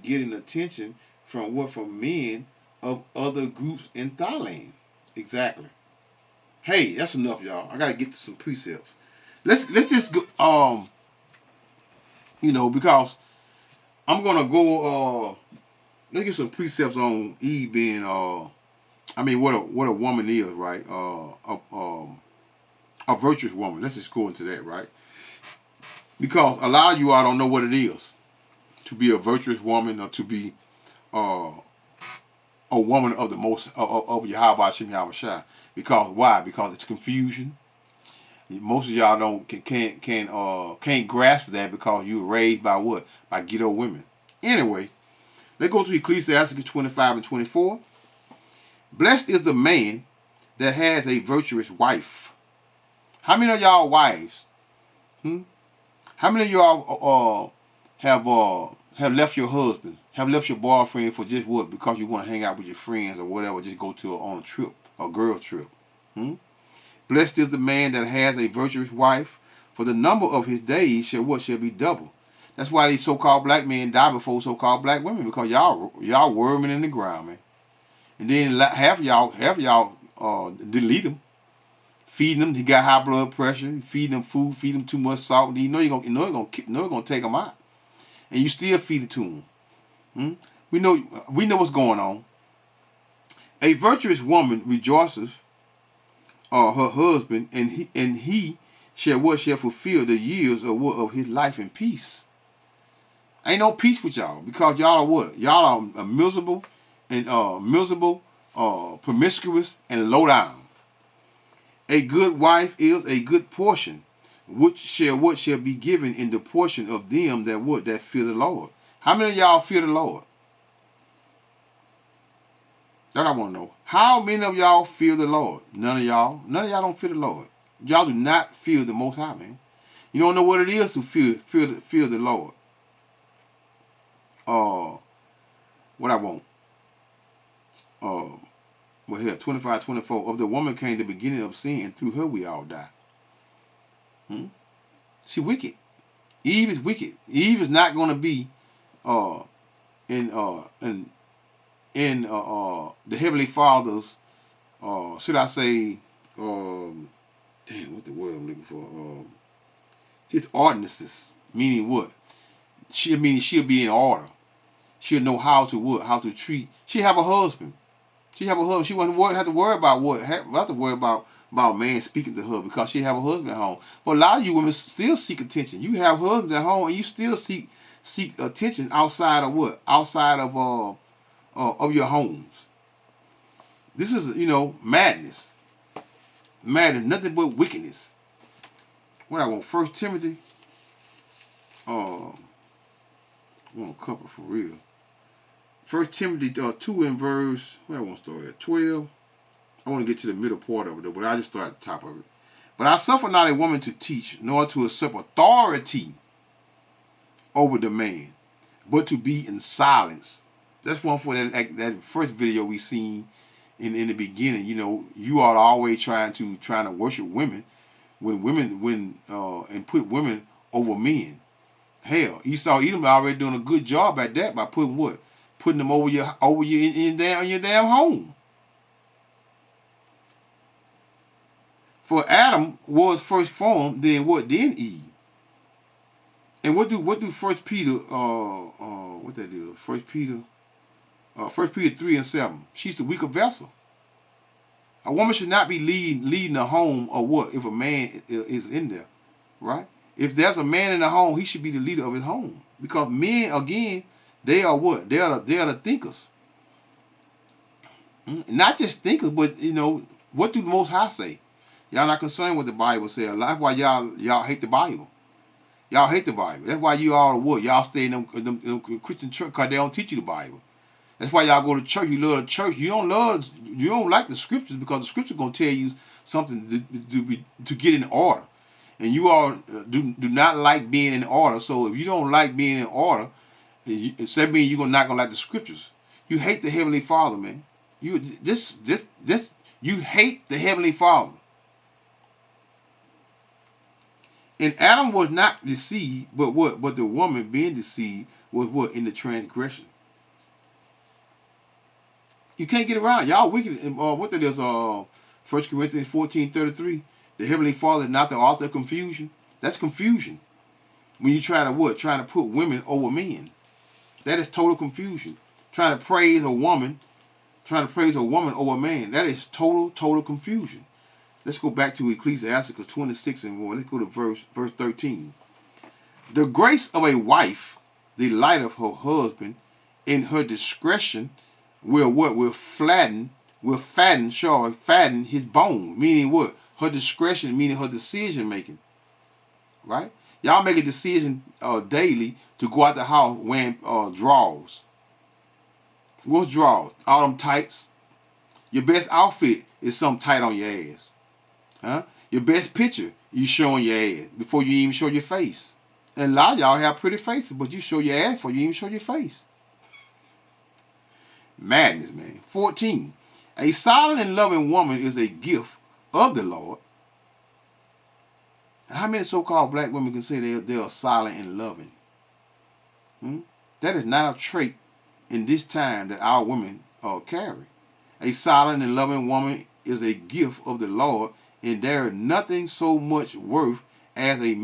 Speaker 1: getting attention from men of other groups in Thailand. Exactly. Hey, that's enough, y'all. I gotta get to some precepts. Let's just go. Because I'm gonna go. Let's get some precepts on Eve being. What a woman is, right? A virtuous woman. Let's just go into that, right? Because a lot of you all don't know what it is to be a virtuous woman, or to be a woman of the most of Yahweh Shem Yahweh. Because why? Because it's confusion. Most of y'all can't grasp that because you were raised by what? By ghetto women. Anyway, let's go to Ecclesiastes 25 and 24. Blessed is the man that has a virtuous wife. How many of y'all wives? How many of y'all have left your husband, have left your boyfriend for just what? Because you want to hang out with your friends or whatever, just go on a trip, a girl trip. Blessed is the man that has a virtuous wife, for the number of his days shall be double. That's why these so-called black men die before so-called black women, because y'all worming in the ground, man. And then half of y'all delete them, feeding them. He got high blood pressure. Feed them food, feed them too much salt. And you're gonna take them out, and you still feed it to them. We know what's going on. A virtuous woman rejoices her husband, and he shall fulfill the years of his life in peace. Ain't no peace with y'all, because y'all are what? Y'all are miserable and promiscuous and low down. A good wife is a good portion, which shall be given in the portion of them that fear the Lord. How many of y'all fear the Lord? That I want to know. How many of y'all fear the Lord? None of y'all. None of y'all don't fear the Lord. Y'all do not fear the Most High, man. You don't know what it is to fear the Lord. What I want. Well, here, 25, 24. Of the woman came the beginning of sin, and through her we all die. She wicked. Eve is wicked. Eve is not going to be in the Heavenly Father's, should I say, damn, what the word I'm looking for? His ordinances. Meaning what? She'll be in order. She'll know how to treat. She have a husband. She wouldn't have to worry about about man speaking to her because she have a husband at home. But a lot of you women still seek attention. You have husbands at home and you still seek attention outside of what? Outside of your homes. This is madness. Madness, nothing but wickedness. What I want, 1 Timothy. I want to cover for real. 1 Timothy 2 in verse, where I want to start at? 12. I want to get to the middle part of it, though, but I just start at the top of it. But I suffer not a woman to teach, nor to usurp authority over the man, but to be in silence. That's one for that first video we seen in the beginning. You are always trying to worship women and put women over men. Hell, Esau Edom already doing a good job at that by putting what? Putting them over you in your damn home. For Adam was first formed, then what? Then Eve. And what do 1 Peter what that is? 1 Peter 3:7. She's the weaker vessel. A woman should not be leading a home or what if a man is in there, right? If there's a man in the home, he should be the leader of his home. Because men, again, they are what? They are the thinkers. Not just thinkers, but what do the Most High say? Y'all not concerned with the Bible says. That's why y'all hate the Bible. Y'all hate the Bible. That's why you all what? Y'all stay in them Christian church because they don't teach you the Bible. That's why y'all go to church. You love the church. You don't like the scriptures because the scripture gonna tell you something to get in order. And you all do not like being in order. So if you don't like being in order, that means you're not gonna like the scriptures. You hate the Heavenly Father, man. You hate the Heavenly Father. And Adam was not deceived, but what? But the woman being deceived was what? In the transgression. You can't get around it. Y'all wicked. What that is? 1 Corinthians 14:33. The Heavenly Father is not the author of confusion. That's confusion. When you try to what? Trying to put women over men. That is total confusion. Trying to praise a woman over a man. That is total confusion. Let's go back to Ecclesiasticus 26 and 1. Let's go to verse 13. The grace of a wife, the light of her husband, in her discretion will fatten his bone. Meaning what? Her discretion, meaning her decision making. Right? Y'all make a decision daily to go out the house wearing drawers. What's drawers? All them tights. Your best outfit is something tight on your ass. Huh? Your best picture, you showing your ass before you even show your face. And a lot of y'all have pretty faces, but you show your ass before you even show your face. Madness, man. 14. A silent and loving woman is a gift of the Lord. How many so-called black women can say they are silent and loving? That is not a trait in this time that our women carry. A silent and loving woman is a gift of the Lord, and there is nothing so much worth as a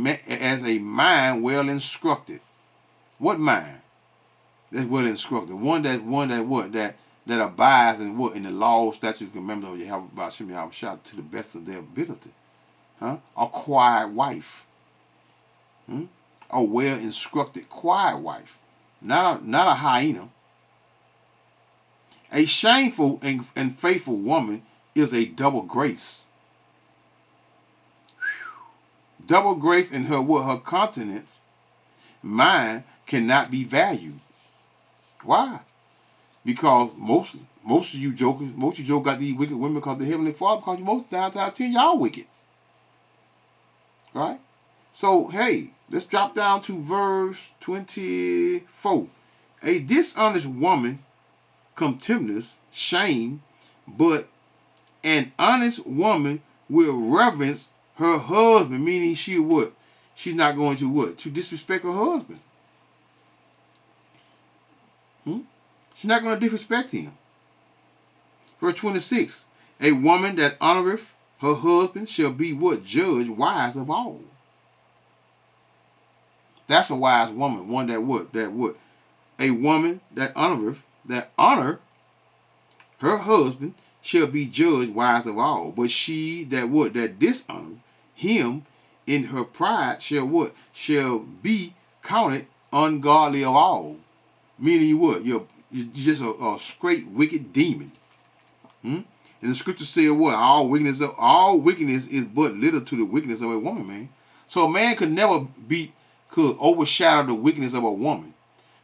Speaker 1: mind well instructed. What mind? That's well instructed. One that abides in what? In the law, statutes, and commandments of Yahweh Shah to the best of their ability. A quiet wife. A well instructed quiet wife. Not a hyena. A shameful and faithful woman is a double grace. Double grace in her countenance, mine cannot be valued. Why? Because most of you jokers got these wicked women because the Heavenly Father, because most 9 times out of 10 y'all wicked. Right? So hey, let's drop down to verse 24. A dishonest woman contempteth shame, but An honest woman will reverence her husband, meaning she what? She's not going to what? To disrespect her husband. She's not going to disrespect him. Verse 26. A woman that honoreth her husband shall be what? Judge wise of all. That's a wise woman. One that what? That what? A woman that honoreth, that honor her husband shall be judged wise of all. But she that what? That dishonor him in her pride shall what? Shall be counted ungodly of all. Meaning you what? You're just a straight wicked demon. And the scripture said what? All wickedness is but little to the wickedness of a woman, man. So a man could overshadow the wickedness of a woman.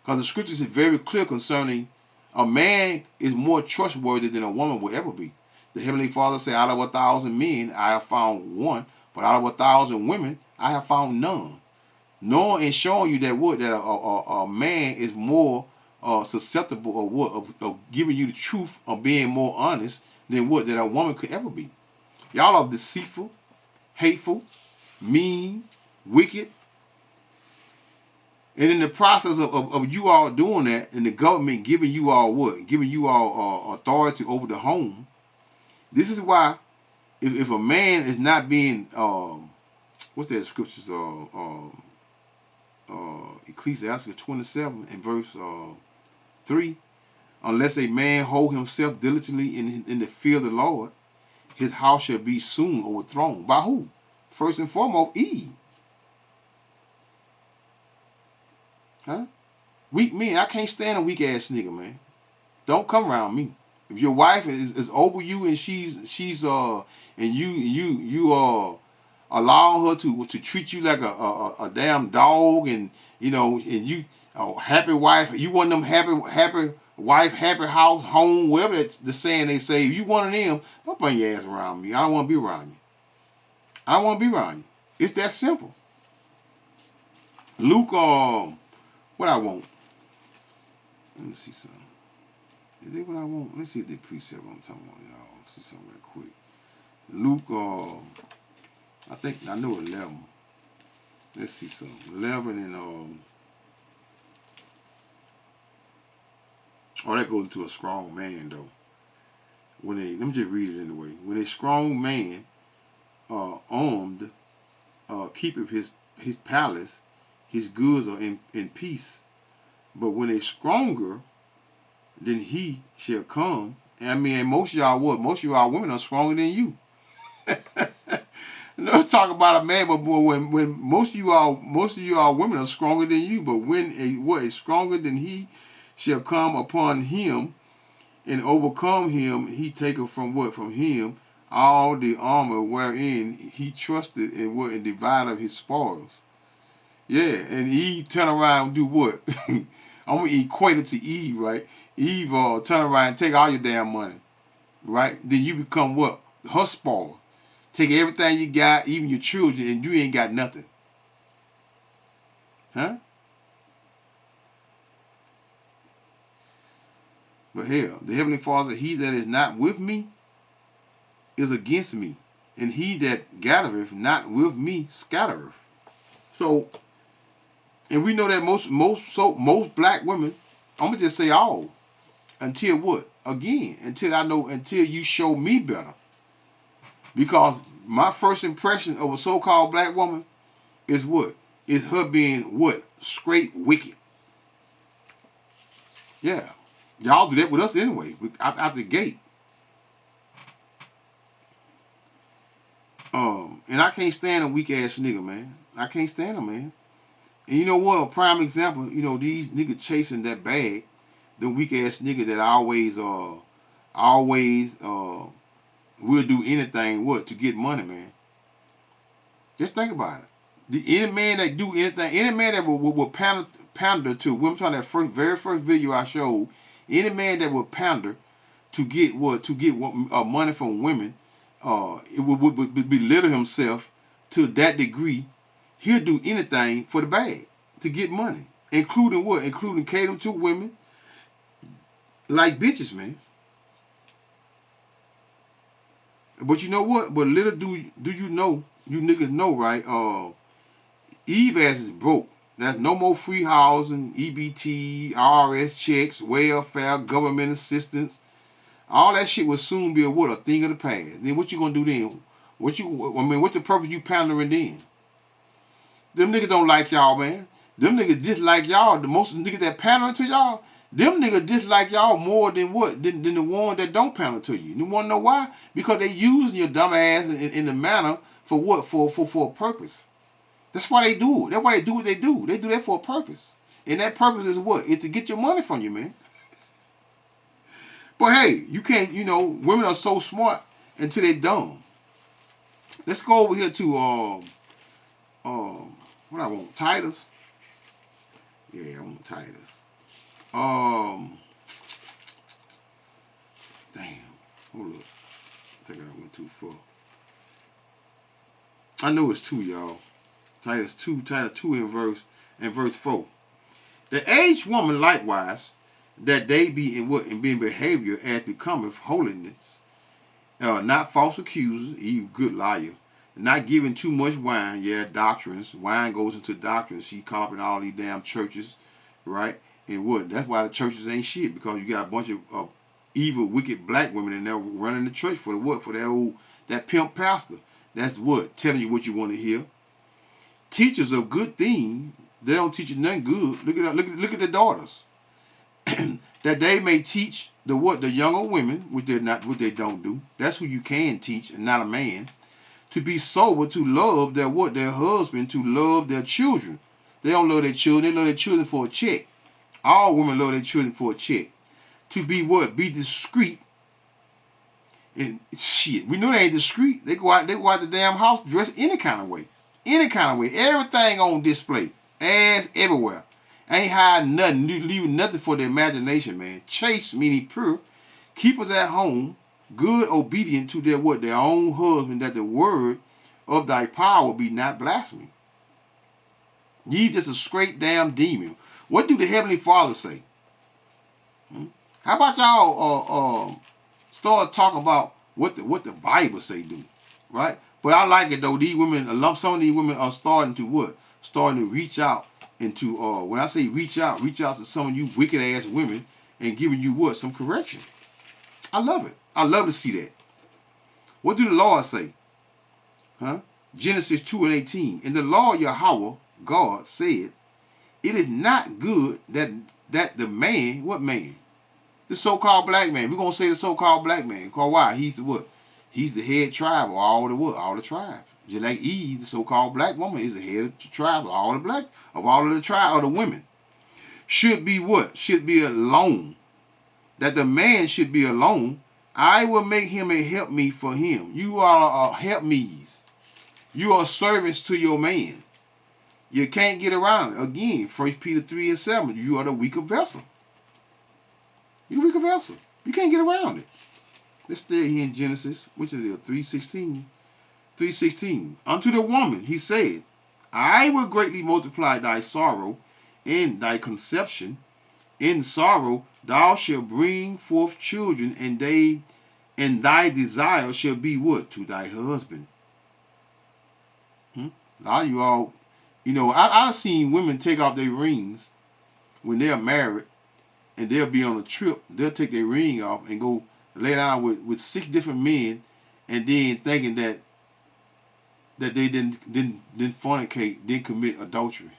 Speaker 1: Because the scriptures is very clear concerning a man is more trustworthy than a woman will ever be. The Heavenly Father said, out of 1,000 men, I have found one, but out of 1,000 women, I have found none. Knowing and showing you that what? That a man is more susceptible of what? Of giving you the truth, of being more honest than what? That a woman could ever be. Y'all are deceitful, hateful, mean, wicked. And in the process of you all doing that, and the government giving you all what? Giving you all authority over the home. This is why if a man is not being, what's that scriptures? Ecclesiastes 27 and verse 3. Unless a man hold himself diligently in the fear of the Lord, his house shall be soon overthrown. By who? First and foremost, Eve. Huh? Weak men. I can't stand a weak ass nigga, man. Don't come around me. If your wife is over you and she's and you allow her to treat you like a damn dog, and and you happy wife, you want them happy wife, happy house, home, whatever that's the saying they say. If you one of them, don't bring your ass around me. I don't want to be around you. I don't want to be around you. It's that simple. Luke, what I want? Let me see something. Is it what I want? Let's see if the precept I'm talking about, y'all. Let's see something real quick. Luke, I think I know 11. Let's see something. 11 and that goes into a strong man though. Let me just read it anyway. When a strong man armed keepeth his palace, his goods are in peace. But when a stronger than he shall come, and I mean, most of y'all women are stronger than you. No, talk about a man, but boy, when most of you all women are stronger than you. But when a stronger than he shall come upon him and overcome him, he taketh from him all the armor wherein he trusted, and divided his spoils. Yeah, and Eve turn around and do what? I'm gonna equate it to Eve, right? Eve turn around and take all your damn money, right? Then you become what? Her spoil. Take everything you got, even your children, and you ain't got nothing. Huh? But hell, the Heavenly Father said, he that is not with me is against me, and he that gathereth not with me scattereth. So, and we know that most black women, I'm gonna just say all, until what? Again, until you show me better. Because my first impression of a so-called black woman is what? Is her being what? Straight wicked. Yeah. Y'all do that with us anyway, out the gate. And I can't stand a weak ass nigga, man. I can't stand him, man. And you know what? A prime example, these niggas chasing that bag, the weak ass nigga that always will do anything to get money, man. Just think about it. Any man that do anything, any man that will pander to, I'm talking that very first video I showed, any man that will pander to get money from women, it would belittle himself to that degree. He'll do anything for the bag to get money, including what? Including catering to women like bitches, man. But you know what? But little do you know, you niggas know, right? Eve ass is broke. There's no more free housing, EBT, IRS checks, welfare, government assistance. All that shit will soon be a thing of the past. Then what you gonna do then? What's the purpose you pandering then? Them niggas don't like y'all, man. Them niggas dislike y'all. The most niggas that pandering to y'all, them niggas dislike y'all more than what? Than the ones that don't pander to you. You wanna know why? Because they using your dumb ass in the manner for what? For a purpose. That's why they do it. That's why they do what they do. They do that for a purpose. And that purpose is what? It's to get your money from you, man. But hey, you can't, women are so smart until they're dumb. Let's go over here to what I want, Titus. Yeah, I want Titus. Damn. Hold up. I think I went too far. I know it's 2, y'all. Titus 2 in verse 4. The aged woman likewise, that they be in being behavior as becometh holiness, not false accusers, even good liar, not giving too much wine, doctrines. Wine goes into doctrines. She caught up in all these damn churches, right? And what? That's why the churches ain't shit, because you got a bunch of evil, wicked black women in there running the church for the what? For that pimp pastor. That's what? Telling you what you want to hear. Teachers of good things, they don't teach you nothing good. Look at the daughters. That they may teach the younger women, which they don't do. That's who you can teach, and not a man. To be sober, to love their husband, to love their children. They don't love their children, they love their children for a check. All women love their children for a check. To be what? Be discreet. And shit, we know they ain't discreet. They go out the damn house dressed any kind of way. Any kind of way. Everything on display. Ass everywhere. Ain't hiding nothing. Leaving nothing for the imagination, man. Chaste, meaning pure. Keepers at home. Good, obedient to their own husband, that the word of thy power be not blasphemed. Ye just a straight damn demon. What do the Heavenly Father say? How about y'all start talking about what the Bible say do, right? But I like it though. These women, some of these women are starting to what? Starting to reach out into. When I say reach out to some of you wicked ass women and giving you what? Some correction. I love it. I love to see that. What do the Lord say? Genesis 2:18. And the Lord Yahweh, God, said, it is not good that the man, what man? The so-called black man. We're going to say the so-called black man. Because why? He's the what? He's the head tribe of all the what? All the tribes. Just like Eve, the so-called black woman, is the head of the tribe of all of the tribe of the women. Should be what? Should be alone. That the man should be alone. I will make him a help me for him. You are help me's. You are servants to your man. You can't get around it. Again, 1 Peter 3:7. You are the weaker vessel. You're the weaker vessel. You can't get around it. Let's stay here in Genesis, which is 3:16. 3:16. Unto the woman he said, I will greatly multiply thy sorrow and thy conception. In sorrow thou shalt bring forth children, and thy desire shall be what? To thy husband. A lot of you all, I've seen women take off their rings when they're married, and they'll be on a trip. They'll take their ring off and go lay down with 6 different men, and then thinking that they didn't fornicate, didn't commit adultery.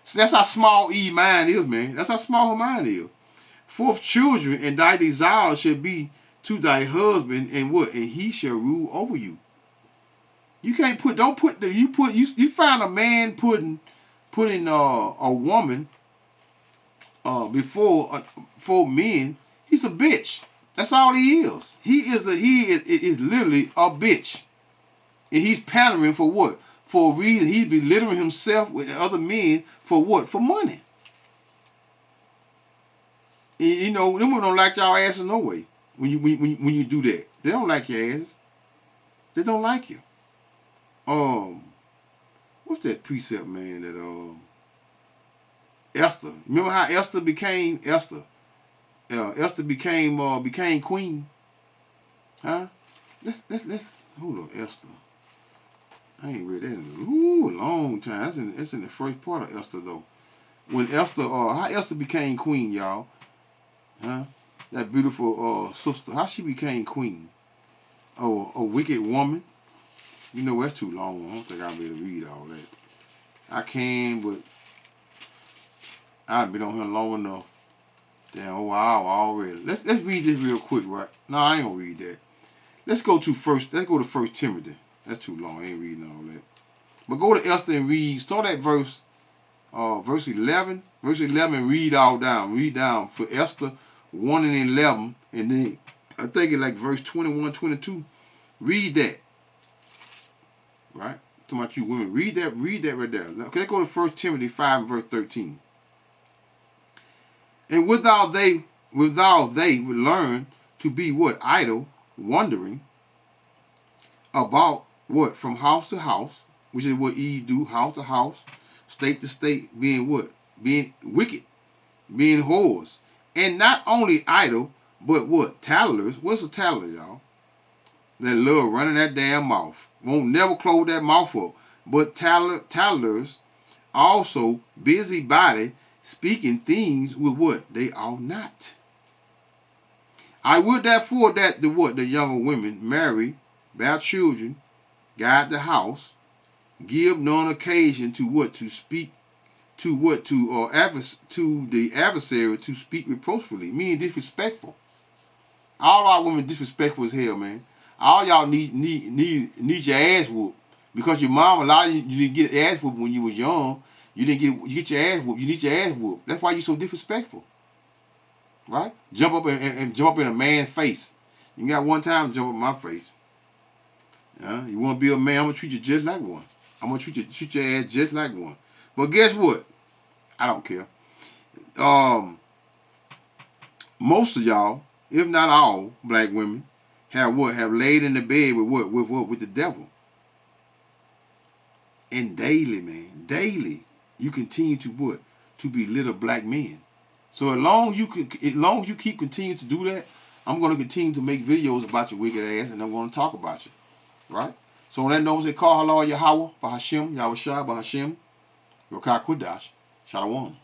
Speaker 1: So that's how small Eve mind is, man. That's how small her mind is. Forth children, and thy desire shall be to thy husband, and what? And he shall rule over you. You can't you find a man putting a woman before men. He's a bitch. That's all he is. He is literally a bitch, and he's pandering for what? For a reason. He's belittling himself with other men for what? For money. And, them women don't like y'all asses no way. When you do that, they don't like your ass. They don't like you. What's that precept, man? That Esther. Remember how Esther became Esther? Esther became queen. Huh? Let's hold on, Esther. I ain't read that in a long time. That's in the first part of Esther though. When Esther, how Esther became queen, y'all. Huh? That beautiful sister. How she became queen. Oh, a wicked woman. You know, that's too long. I don't think I'll be able to read all that. I can, but I've been on here long enough. Damn, a while already. Let's read this real quick, right? No, I ain't gonna read that. Let's go to First Timothy. That's too long. I ain't reading all that. But go to Esther and read. Start at verse 11. Verse 11 and read all down. Read down for Esther 1 and 11. And then I think it's like verse 21, 22. Read that. Right? Talking about you women. Read that right there. Okay, let's go to 1 Timothy 5 and verse 13. And without they would learn to be what? Idle, wandering about what? From house to house, which is what Eve do, house to house, state to state, being what? Being wicked, being whores. And not only idle, but what? Tattlers. What's a tattler, y'all? That love running that damn mouth. Won't never close that mouth up. But tattlers also busybody, speaking things with what? They ought not. I would therefore that the younger women marry, bear children, guide the house, give none occasion to what? To speak to what? To the adversary to speak reproachfully, meaning disrespectful. All our women disrespectful as hell, man. All y'all need your ass whooped. Because your mom, a lot of you didn't get ass whooped when you was young. You get your ass whooped. You need your ass whooped. That's why you're so disrespectful. Right? Jump up and jump up in a man's face. You got one time to jump up in my face. You want to be a man, I'm going to treat you just like one. I'm going to treat your ass just like one. But guess what? I don't care. Most of y'all, if not all black women, have laid in the bed with what? With the devil. And daily, man, daily, you continue to what? To be little black men. So as long as you keep continuing to do that, I'm going to continue to make videos about your wicked ass, and I'm going to talk about you. Right? So on that note, they call Halal Yahweh, Bahashim, Yahweh Shah, Bahashim, Yokah Kudash, Shalom.